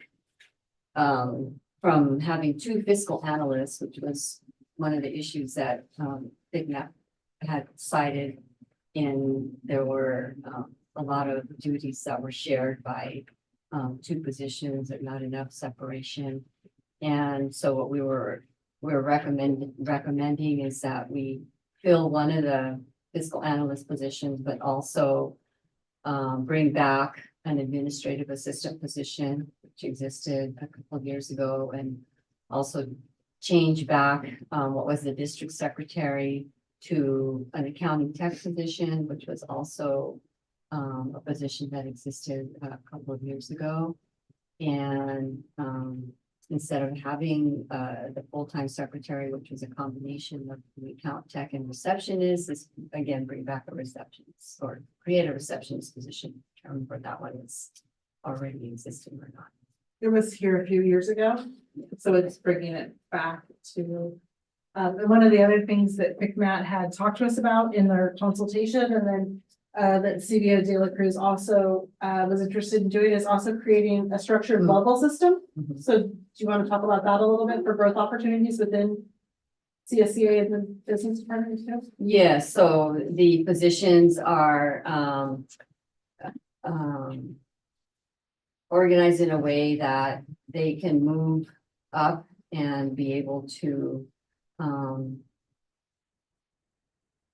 from having 2 fiscal analysts, which was one of the issues that FICMAT had cited. And there were a lot of duties that were shared by 2 positions and not enough separation. And so what we're recommending is that we fill one of the fiscal analyst positions, but also bring back an administrative assistant position, which existed a couple of years ago, and also change back what was the district secretary to an accounting tech position, which was also a position that existed a couple of years ago. And instead of having the full-time secretary, which was a combination of the account tech and receptionist, this again bring back a receptionist or create a receptionist position. I can't remember if that one is already existing or not. It was here a few years ago, so it's bringing it back to. And one of the other things that FICMAT had talked to us about in their consultation, and then that CBO De La Cruz also was interested in doing, is also creating a structured level system. So do you want to talk about that a little bit for growth opportunities within CSCA and the business department too? Yeah, so the positions are organized in a way that they can move up and be able to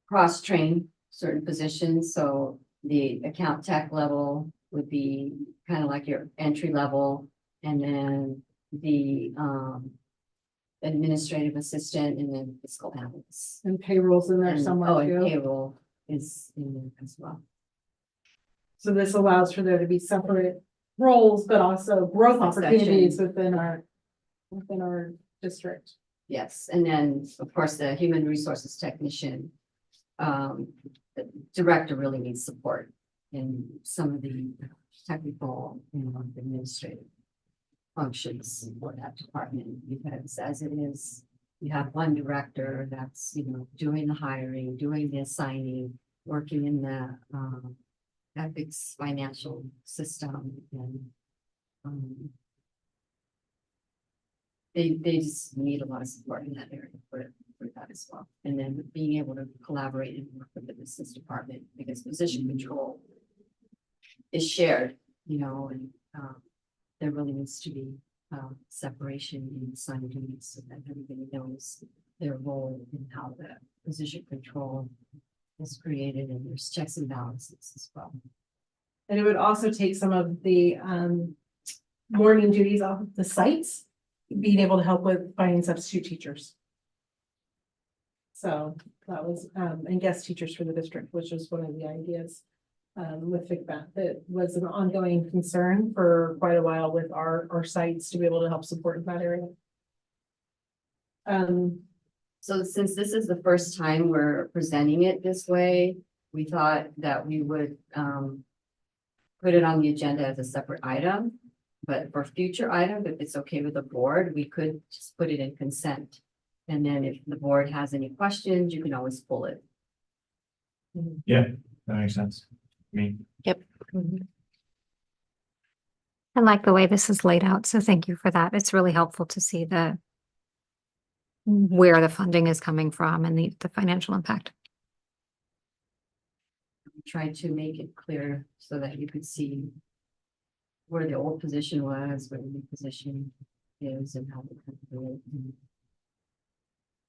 cross-train certain positions. So the account tech level would be kind of like your entry level, and then the administrative assistant, and then fiscal analyst. And payroll's in there somewhere Oh, and too. payroll is in there as well. So this allows for there to be separate roles, but also growth opportunities within our district. Yes, and then, of course, the human resources technician, the director really needs support in some of the technical and administrative functions for that department, because as it is, you have one director that's, doing the hiring, doing the assigning, working in the ethics financial system, and they just need a lot of support in that area for that as well. And then being able to collaborate and work with the business department, because position control is shared, and there really needs to be separation in assigned duties so that everybody knows their role in how the position control is created, and there's checks and balances as well. And it would also take some of the morning duties off of the sites, being able to help with finding substitute teachers. So that was, and guest teachers for the district, which was one of the ideas with FICMAT that was an ongoing concern for quite a while with our sites to be able to help support in that area. So since this is the first time we're presenting it this way, we thought that we would put it on the agenda as a separate item. But for future items, if it's okay with the board, we could just put it in consent. And then if the board has any questions, you can always pull it. Yeah, that makes sense. Me. Yep. I like the way this is laid out, so thank you for that. It's really helpful to see where the funding is coming from and the financial impact. We tried to make it clear so that you could see where the old position was, where the new position is, and how to do it. And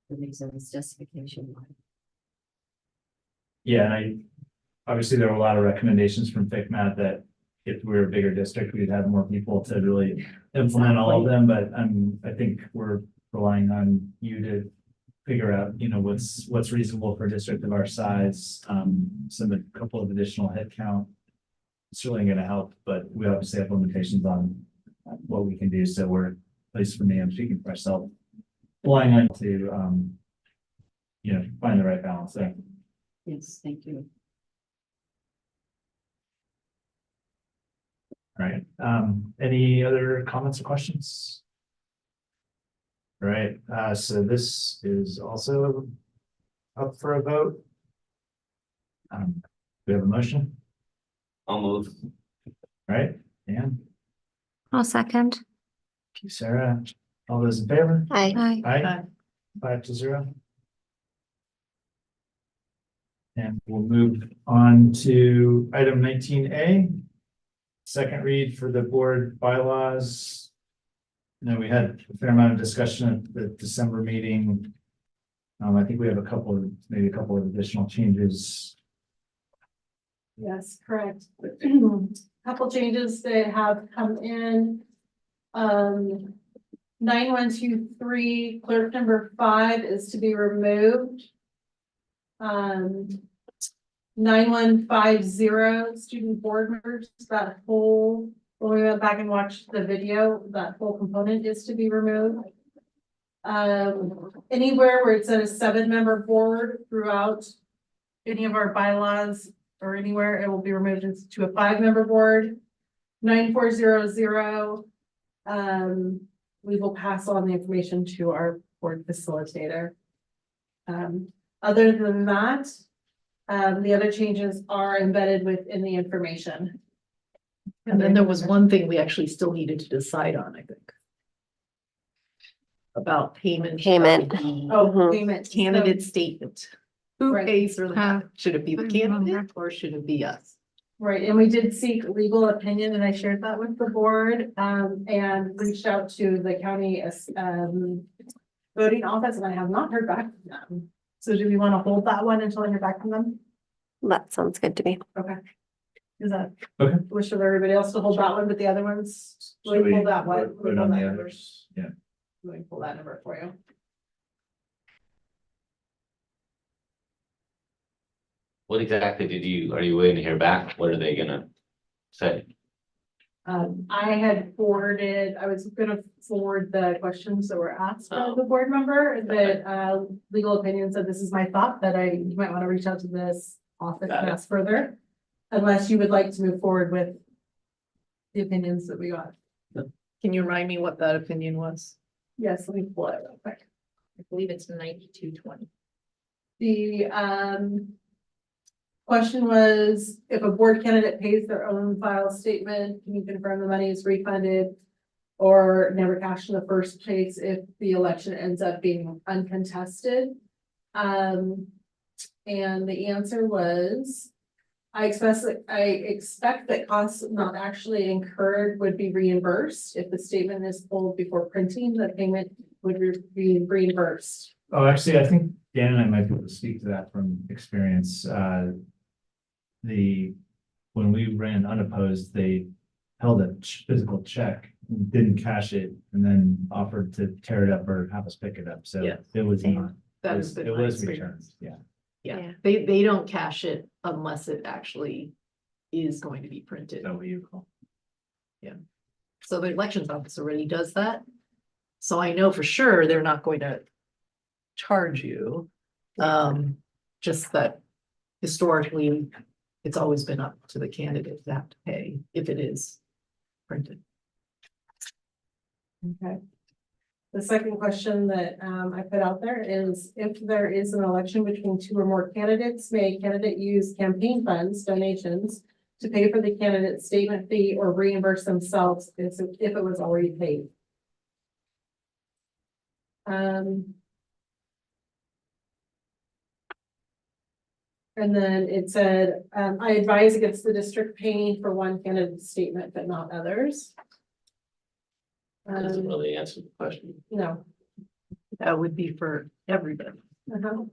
the reasons, justification. Yeah, and obviously there were a lot of recommendations from FICMAT that if we were a bigger district, we'd have more people to really implement all of them, but I think we're relying on you to figure out, what's reasonable for a district of our size. A couple of additional headcount. It's really gonna help, but we obviously have limitations on what we can do, so we're, at least for me, I'm speaking for myself, relying on to, find the right balance there. Yes, thank you. All right, any other comments or questions? All right, so this is also up for a vote. We have a motion, I'll move. all right, Dan, I'll second. thank you, Sarah, all those in favor? Aye. Aye. 5-0. And we'll move on to item 19A. Second read for the board bylaws. We had a fair amount of discussion at the December meeting. I think we have maybe a couple of additional changes. Yes, correct. Couple changes that have come in. 9123 clerk number 5 is to be removed. 9150 student board members, that whole, when we went back and watched the video, that whole component is to be removed. Anywhere where it says 7-member board throughout any of our bylaws or anywhere, it will be removed to a 5-member board. 9400, we will pass on the information to our board facilitator. Other than that, the other changes are embedded within the information. And then there was one thing we actually still needed to decide on, I think. About payment. Payment. Oh, payment. Candidate statement. Who Right. pays for that? Should it be the I remember. candidate or should it be us? Right, and we did seek legal opinion, and I shared that with the board, and reached out to the county, voting office, and I have not heard back from them. So do we want to hold that one until I hear back from them? That sounds good to me. Okay. Is that? Okay. Wish for everybody else to hold that one, but the other ones, Should we pull that one. Put on the others, yeah. Let me pull that number for you. What exactly are you waiting to hear back? What are they gonna say? I had forwarded, I was gonna forward the questions that were asked by the board member, that, legal opinion said, this is my thought, that you might want to reach out to this office and ask further. Unless you would like to move forward with the opinions that we got. Can you remind me what that opinion was? Yes, let me pull it real quick. I believe it's 9220. The, question was, if a board candidate pays their own file statement, can you confirm the money is refunded or never cashed in the first place if the election ends up being uncontested? And the answer was, I expect that costs not actually incurred would be reimbursed. If the statement is pulled before printing, the payment would be reimbursed Oh, actually, I think Dan and I might be able to speak to that from experience. When we ran unopposed, they held a physical check, didn't cash it, and then offered to tear it up or have us pick it up. So Yeah, it was same. not, That it has was, been it my was experience. returned, yeah. Yeah, they don't cash it unless it actually is going to be printed. Is that what you call? Yeah. So the elections office already does that. So I know for sure they're not going to charge you. Just that historically, it's always been up to the candidate to have to pay if it is printed. Okay. The second question that I put out there is, if there is an election between two or more candidates, may a candidate use campaign funds, donations, to pay for the candidate's statement fee or reimburse themselves if it was already paid? And then it said, I advise against the district paying for one candidate's statement, but not others. Doesn't really answer the question. No. That would be for everybody. Uh-huh.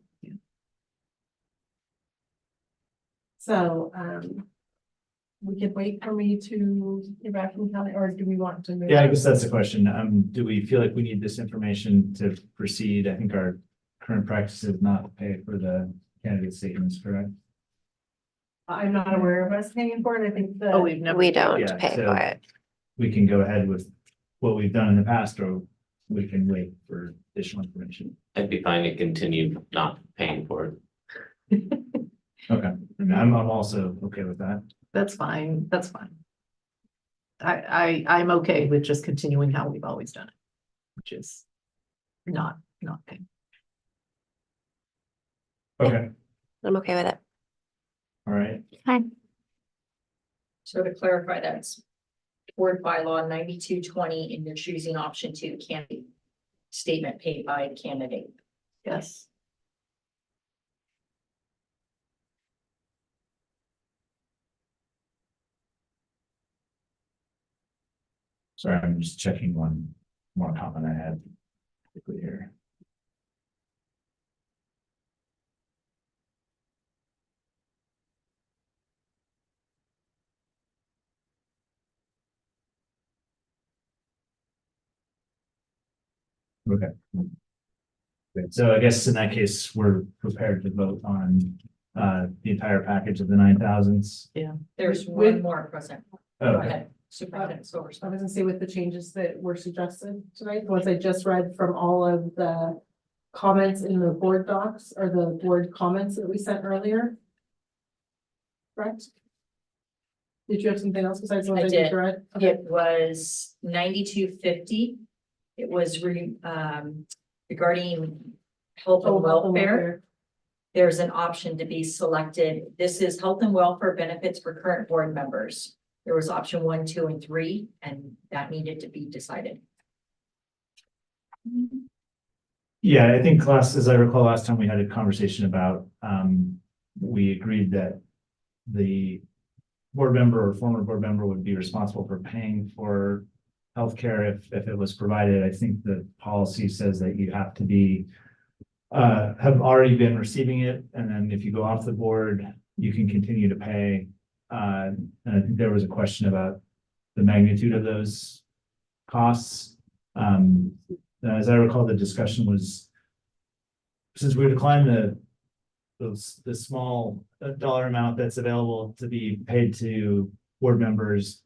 So, we could wait for me to get back from county, or do we want to move? Yeah, I guess that's the question. Do we feel like we need this information to proceed? I think our current practice is not to pay for the candidate statements, correct? I'm not aware of us paying for it. I think that. Oh, we've never. We don't Yeah, pay so for it. We can go ahead with what we've done in the past, or we can wait for additional information. I'd be fine to continue not paying for it. Okay, and I'm also okay with that. That's fine, that's fine. I'm okay with just continuing how we've always done it, which is not paying. Okay, I'm okay with it. all right. Fine. So to clarify, that's board bylaw 9220, and you're choosing option 2, candidate statement paid by the candidate. Yes. Sorry, I'm just checking one more comment I had quickly here. Okay. Good. So I guess in that case, we're prepared to vote on the entire package of the 9,000s. Yeah. There's With- one more present. Oh, Go okay. ahead, Superintendent Silversmith. I was gonna say with the changes that were suggested tonight, the ones I just read from all of the comments in the board docs or the board comments that we sent earlier. Correct? Did you have something else besides the I ones I just did. read? It was 9250. It was regarding health Oh, and health and welfare. There's an option to be selected. This is health and welfare benefits for current board members. There was option 1, 2, and 3, and that needed to be decided. Yeah, I think as I recall, last time we had a conversation about, we agreed that the board member or former board member would be responsible for paying for healthcare if it was provided. I think the policy says that you have to be, have already been receiving it, and then if you go off the board, you can continue to pay. And I think there was a question about the magnitude of those costs. As I recall, the discussion was, since we declined the small dollar amount that's available to be paid to board members,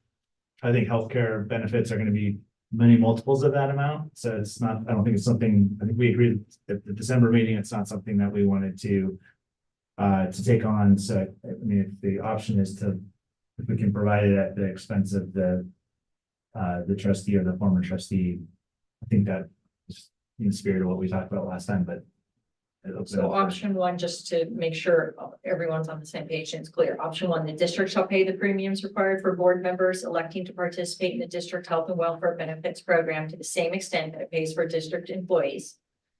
I think healthcare benefits are going to be many multiples of that amount. So it's not, I don't think it's something, I think we agreed at the December meeting, it's not something that we wanted to take on. So, I mean, if the option is if we can provide it at the expense of the trustee or the former trustee, I think that is in the spirit of what we talked about last time, but. So option 1, just to make sure everyone's on the same page and it's clear. Option 1, the district shall pay the premiums required for board members electing to participate in the district health and welfare benefits program to the same extent that it pays for district employees.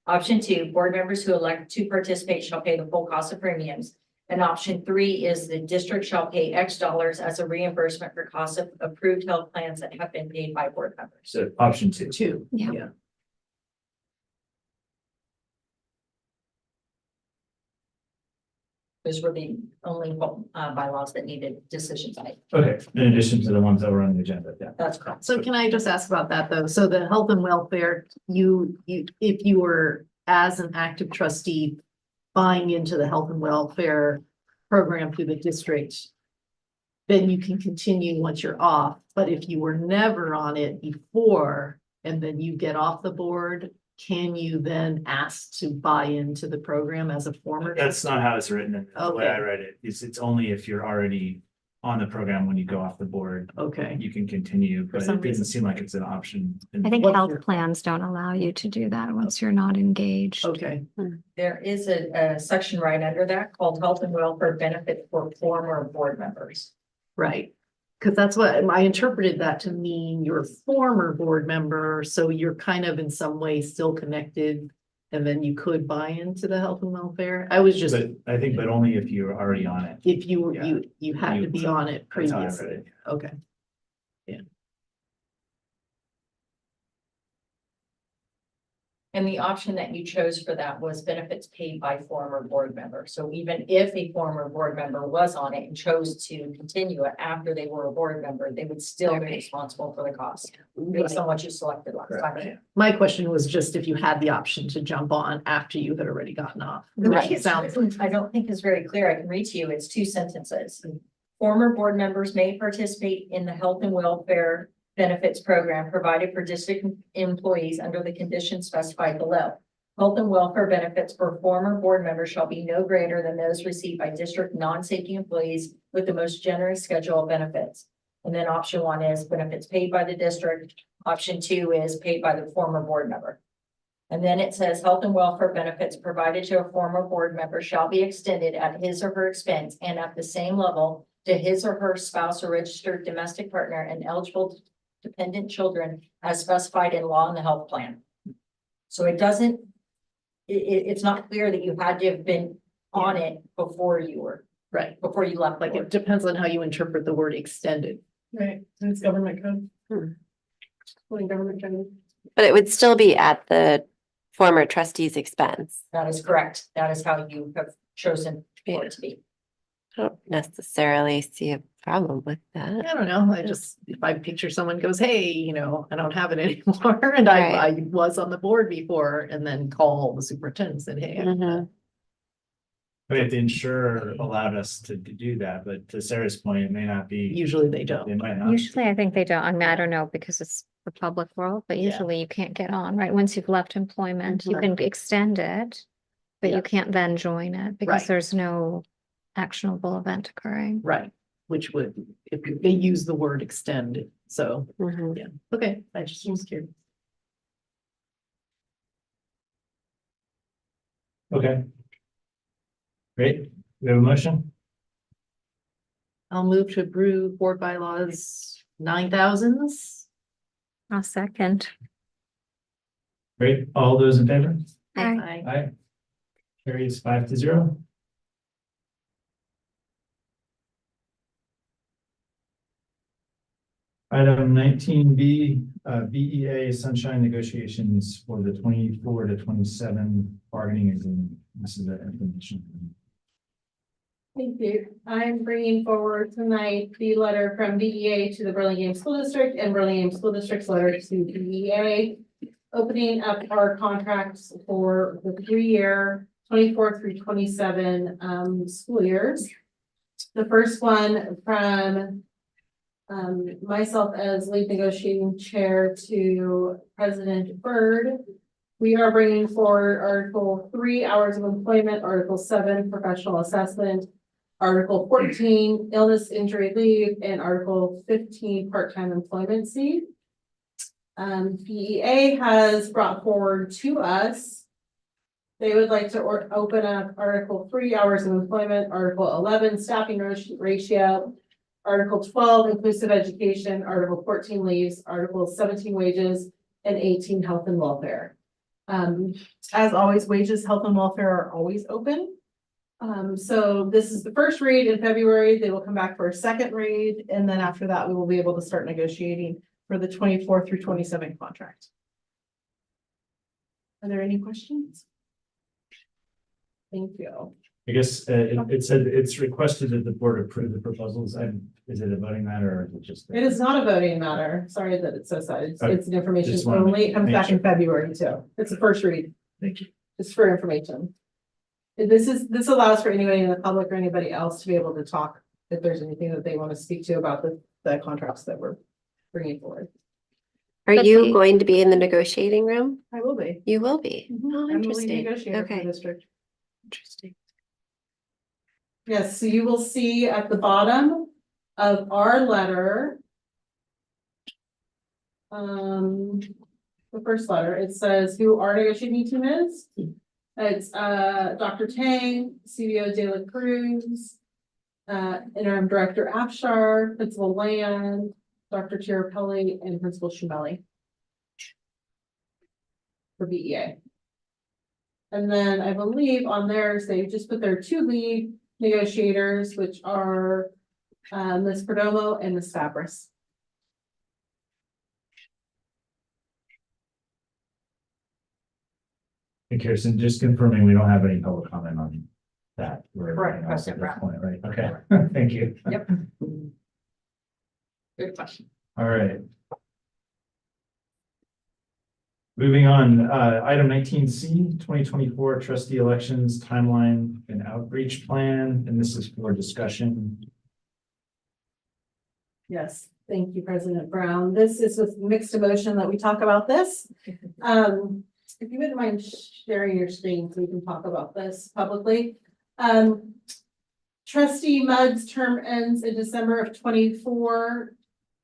Option 2, board members who elect to participate shall pay the full cost of premiums. And option 3 is the district shall pay X dollars as a reimbursement for costs of approved health plans that have been paid by board members. So option 2. Two, yeah. Those were the only bylaws that needed decisions made. Okay, in addition to the ones that were on the agenda, yeah. That's correct. So can I just ask about that though? So the health and welfare, if you were as an active trustee buying into the health and welfare program through the district, then you can continue once you're off. But if you were never on it before and then you get off the board, can you then ask to buy into the program as a former? That's not how it's written in the way I Okay. read it. It's only if you're already on the program when you go off the board. Okay. You can continue, but some it doesn't seem like it's an option. I think health plans don't allow you to do that once you're not engaged. Okay. There is a section right under that called health and welfare benefit for former board members. Right. Because that's what I interpreted that to mean you're a former board member, so you're kind of in some way still connected. And then you could buy into the health and welfare. I was just, But I think, but only if you're already on it. if you were, Yeah. you had to be on it That's how I read previously. it. Okay. And the option that you chose for that was benefits paid by former board members. So even if a former board member was on it and chose to continue it after they were a board member, they would still be responsible for the cost based on what you selected last time. My question was just if you had the option to jump on after you had already gotten off. Right. Which sounds, I don't think is very clear. I can read to you. It's 2 sentences. Former board members may participate in the health and welfare benefits program provided for district employees under the conditions specified below. Health and welfare benefits for former board members shall be no greater than those received by district non-safety employees with the most generous schedule of benefits. And then option 1 is benefits paid by the district. Option 2 is paid by the former board member. And then it says health and welfare benefits provided to a former board member shall be extended at his or her expense and at the same level to his or her spouse or registered domestic partner and eligible dependent children as specified in law and the health plan. So it doesn't, it's not clear that you had to have been on it before you were, right, before you left. like it depends on how you interpret the word extended. Right, and it's government code. Government code. But it would still be at the former trustee's expense. That is correct. That is how you have chosen for it to be. I don't necessarily see a problem with that. I don't know, I just, if I picture someone goes, hey, you know, I don't have it anymore, and I was on the board before, and then call the superintendent and said, hey. Mhm. I mean, if the insurer allowed us to do that, but to Sarah's point, it may not be. Usually they don't. They might not. Usually I think they don't. I mean, I don't know because it's the public world, but Yeah. usually you can't get on, right? Once you've left employment, you Mhm. can extend it, but Yeah. you can't then join it because Right. there's no actionable event occurring. Right, which would, if they use the word extend, so, Mhm. yeah, okay, I just was curious. Okay. Great, we have a motion? I'll move to approve board bylaws 9,000s. I'll second. Great, all those in favor? Aye. Aye. Carries 5-0. Item 19B, BEA Sunshine Negotiations for the 24 to 27 bargaining agreement. This is the information. Thank you. I'm bringing forward tonight the letter from BEA to the Burlingame School District and Burlingame School District's letter to BEA, opening up our contracts for the 3-year 24 through 27 school years. The first one from myself as lead negotiating chair to President Byrd. We are bringing forward Article 3, hours of employment, Article 7, professional assessment, Article 14, illness, injury, leave, and Article 15, part-time employment leave. BEA has brought forward to us. They would like to open up Article 3, hours of employment, Article 11, staffing ratio, Article 12, inclusive education, Article 14, leaves, Article 17, wages, and 18, health and welfare. As always, wages, health and welfare are always open. So this is the first read in February. They will come back for a second read, and then after that, we will be able to start negotiating for the 24 through 27 contract. Are there any questions? Thank you. I guess, it said it's requested that the board approve the proposals. And is it a voting matter or is it just? It is not a voting matter. Sorry that it's so sad. It's, Okay. it's an information Just wanted to only. It comes make back in sure. February too. It's a first read. Thank you. Just for information. This allows for anybody in the public or anybody else to be able to talk if there's anything that they want to speak to about the contracts that we're bringing forward. Are Let's you see. going to be in the negotiating room? I will be. You will be. Oh, I'm the lead interesting. negotiator for the Okay. district. Interesting. Yes, so you will see at the bottom of our letter. The first letter, it says who our negotiating team is. It's Dr. Tang, CBO De La Cruz, interim director Afshar, principal Land, Dr. Tirapelli, and principal Shumeli. For BEA. And then I believe on theirs, they just put their two lead negotiators, which are Ms. Perdomo and Ms. Fabris. And Kirsten, just confirming, we don't have any public comment on that. We're Correct, at this President point, right? Okay, thank you. Yep. Good question. All right. Moving on, item 19C, 2024 trustee elections timeline and outreach plan, and this is for discussion. Yes, thank you, President Brown. This is with mixed emotion that we talk about this. If you wouldn't mind sharing your screen so we can talk about this publicly. Trustee Mudd's term ends in December of 24.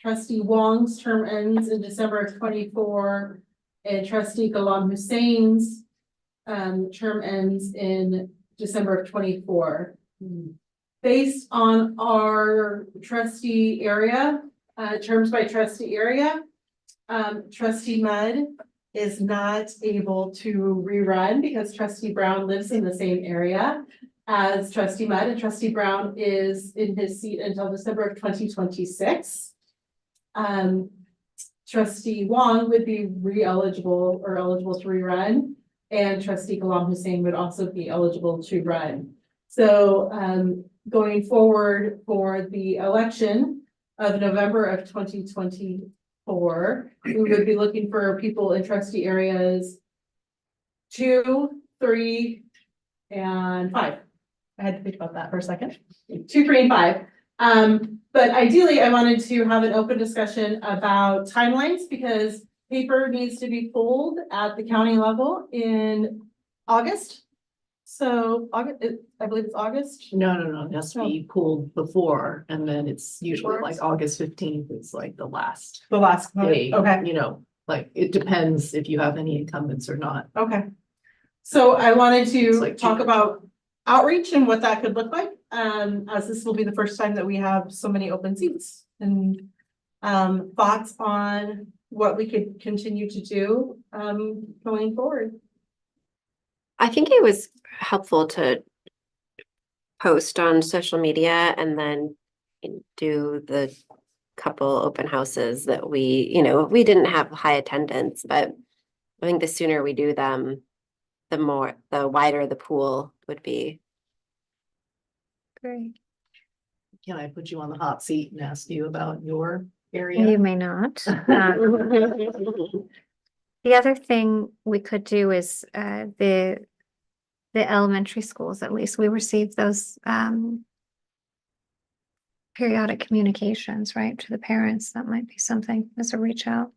Trustee Wong's term ends in December of 24. And Trustee Ghulam Hussein's term ends in December of 24. Based on our trustee area, terms by trustee area, Trustee Mudd is not able to rerun because Trustee Brown lives in the same area as Trustee Mudd, and Trustee Brown is in his seat until December of 2026. Trustee Wong would be re-eligible or eligible to rerun, and Trustee Ghulam Hussein would also be eligible to run. So going forward for the election of November of 2024, we would be looking for people in trustee areas 2, 3, and 5. I had to think about that for a second. 2, 3, and 5. But ideally, I wanted to have an open discussion about timelines because paper needs to be pulled at the county level in August. So August, I believe it's August. No, it has to be pulled before, and then it's usually like August 15th is like the last day. Okay. You know, like it depends if you have any incumbents or not. Okay. So I wanted to like talk about outreach and what that could look like, as this will be the first time that we have so many open seats, and thoughts on what we could continue to do going forward. I think it was helpful to post on social media and then do the couple open houses that we didn't have high attendance, but I think the sooner we do them, the wider the pool would be. Great. Can I put you on the hot seat and ask you about your area? You may not. The other thing we could do is the elementary schools, at least we receive those periodic communications, right, to the parents. That might be something as a reach out.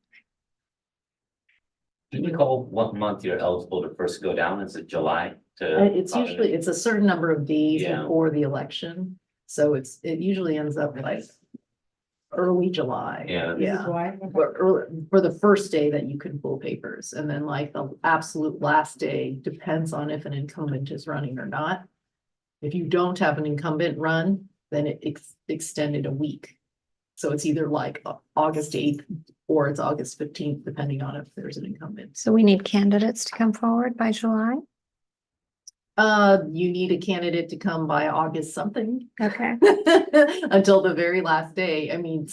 Do you recall what month you're eligible to first go down? Is it July to? It's usually, it's a certain number of days Yeah. before the election. So it usually ends up like early July. Yeah. Yeah. For the first day that you can pull papers, and then like the absolute last day depends on if an incumbent is running or not. If you don't have an incumbent run, then it extended a week. So it's either like August 8th or it's August 15th, depending on if there's an incumbent. So we need candidates to come forward by July. You need a candidate to come by August something. Okay. Until the very last day. I mean,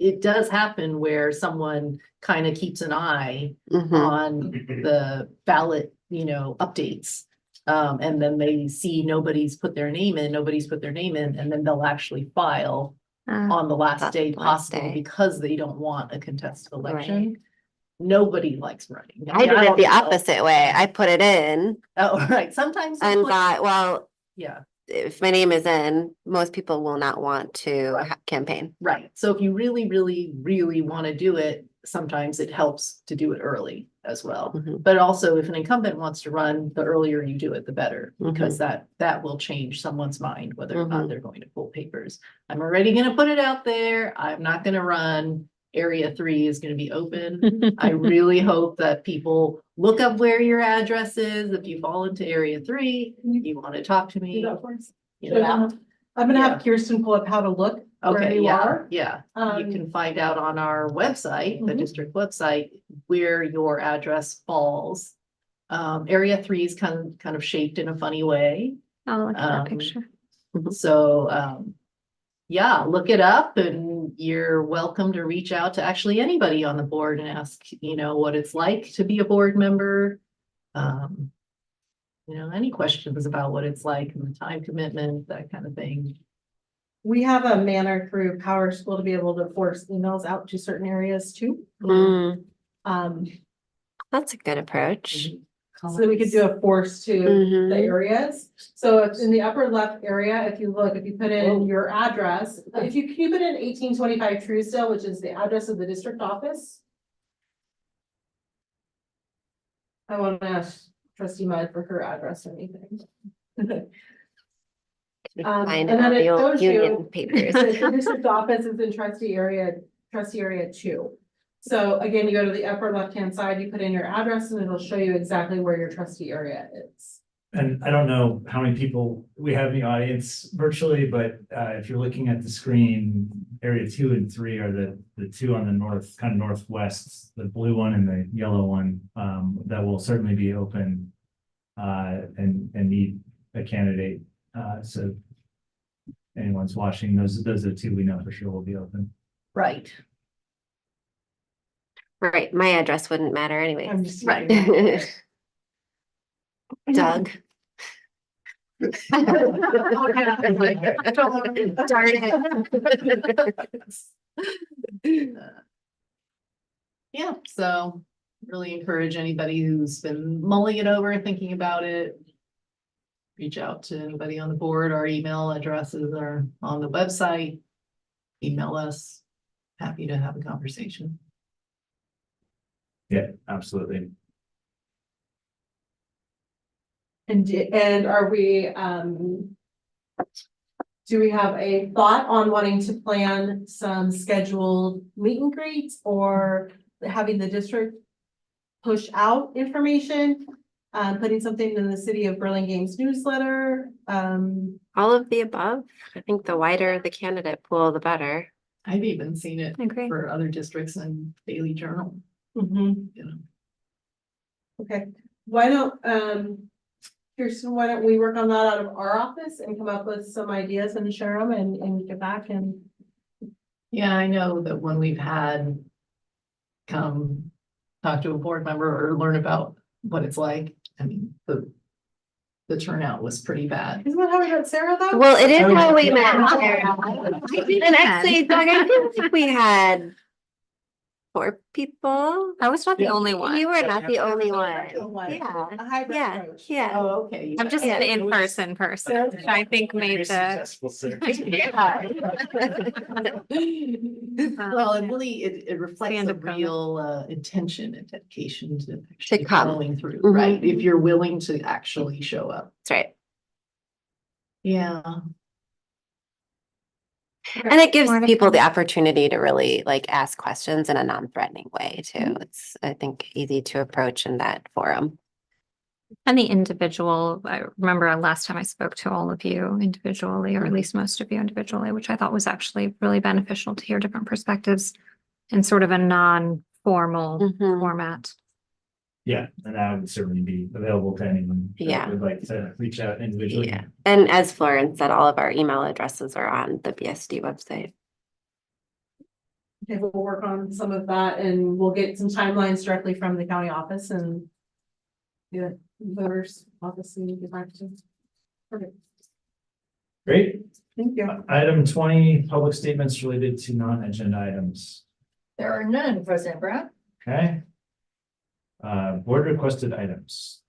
it does happen where someone kind of keeps an eye on the ballot, updates. And then they see nobody's put their name in, and then they'll actually file on the last day possible because they don't want a contested election. Nobody likes running. I did it the opposite way. I put it in. Oh, right. Sometimes. And got, well, yeah. If my name is in, most people will not want to campaign. Right. So if you really, really, really want to do it, sometimes it helps to do it early as well. But also if an incumbent wants to run, the earlier you do it, the better, because that will change someone's mind, whether or not they're going to pull papers. I'm already going to put it out there. I'm not going to run. Area 3 is going to be open. I really hope that people look up where your address is. If you fall into Area 3, you want to talk to me. I'm gonna have Kirsten pull up how to look where Okay, you yeah, are. yeah. You can find out on our website, the district website, where your address falls. Area 3 is kind of shaped in a funny way. I'll look at that picture. So, yeah, look it up, and you're welcome to reach out to actually anybody on the board and ask, what it's like to be a board member. Any questions about what it's like and the time commitment, that kind of thing. We have a manner through Power School to be able to force emails out to certain areas too. That's a good approach. So that we could do a force to the areas. So if in the upper left area, if you put in your address, if you put in 1825 Truesdale, which is the address of the district office. I won't ask Trustee Mudd for her address or anything. Find And then it all shows union you papers. the district office is in trustee area 2. So again, you go to the upper left-hand side, you put in your address and it'll show you exactly where your trustee area is. And I don't know how many people we have in the audience virtually, but if you're looking at the screen, area 2 and 3 are the two on the north, kind of northwest, the blue one and the yellow one, that will certainly be open and need a candidate. So anyone's watching, those are the two we know for sure will be open. Right. Right. My address wouldn't matter anyway. Right. Doug. Darn it. Yeah, so really encourage anybody who's been mulling it over, thinking about it. Reach out to anybody on the board. Our email addresses are on the website. Email us. Happy to have a conversation. Yeah, absolutely. And are we, do we have a thought on wanting to plan some scheduled meet and greets or having the district push out information? Putting something in the city of Burlingame's newsletter? All of the above. I think the wider the candidate pool, the better. I've even seen it agree. for other districts in Daily Journal. Okay, why don't, Kirsten, why don't we work on that out of our office and come up with some ideas and share them and get back and. Yeah, I know that when we've had come talk to a board member or learn about what it's like, I mean, the turnout was pretty bad. Isn't that how we got Sarah though? Well, it is how we met Sarah. And actually, Doug, I think we had 4 people. I was not the only one. You were not the only one. Yeah. A hybrid approach. Yeah. Oh, okay. I'm just an in-person person, which I think made the. Well, it really, it reflects a real intention and dedication to actually come. following through, right? If you're willing to actually show up. That's right. Yeah. And it gives people the opportunity to really ask questions in a non-threatening way too. It's, I think, easy to approach in that forum. And the individual, I remember last time I spoke to all of you individually, or at least most of you individually, which I thought was actually really beneficial to hear different perspectives in sort of a non-formal format. Yeah, and that would certainly be available to anyone that would like to reach out individually. Yeah. And as Florence said, all of our email addresses are on the BSD website. Okay, we'll work on some of that and we'll get some timelines directly from the county office and do it. voters, obviously, get back to. Perfect. Great. Thank you. Item 20, public statements related to non-agenda items. There are none, President Brown. Okay. Board requested items.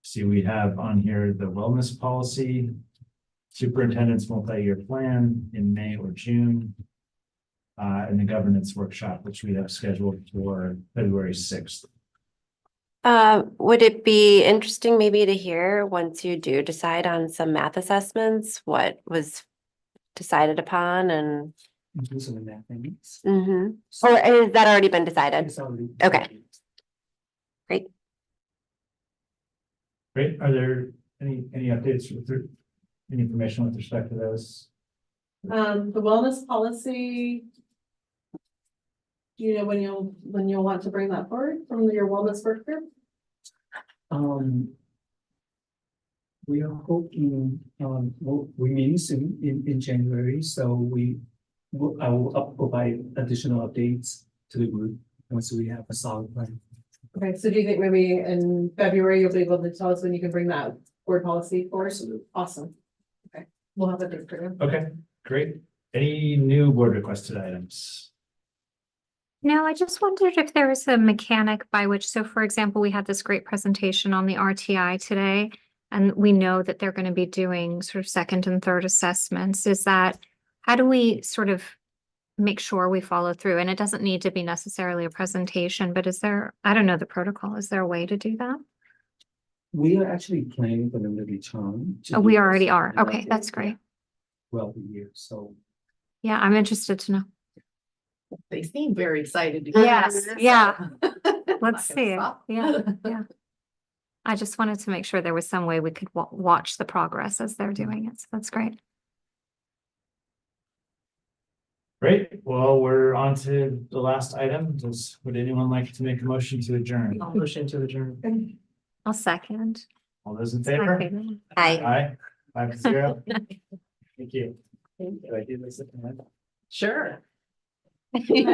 See, we have on here the wellness policy, superintendent's multi-year plan in May or June, and the governance workshop, which we have scheduled for February 6th. Would it be interesting maybe to hear, once you do decide on some math assessments, what was decided upon and? Those are the math things. Mm-hmm. Or has that already been decided? It's already- Okay. Great. Great. Are there any updates with any information with respect to those? The wellness policy. Do you know when you'll want to bring that forward from your wellness work group? We are hoping, we meet soon in January, so I will provide additional updates to the group once we have a solid plan. Okay, so do you think maybe in February you'll be able to tell us when you can bring that board policy forward? Awesome. Okay, we'll have a date for you. Okay, great. Any new board requested items? No, I just wondered if there was a mechanic by which, so for example, we had this great presentation on the RTI today, and we know that they're going to be doing sort of second and third assessments. Is that, how do we sort of make sure we follow through? And it doesn't need to be necessarily a presentation, but is there, I don't know the protocol, is there a way to do that? We are actually planning for them to return. Oh, we already are. Okay, that's great. Well, the year, so. Yeah, I'm interested to know. They seem very excited. to Yes, hear this, yeah. so. Let's Not gonna see. stop. Yeah, yeah. I just wanted to make sure there was some way we could watch the progress as they're doing it. So that's great. Great. Well, we're on to the last item. Would anyone like to make a motion to adjourn? I'll motion to adjourn. I'll second. All those in My favor? favorite. Aye. Aye. 5-0. Thank you. Did I do this at the end? Sure.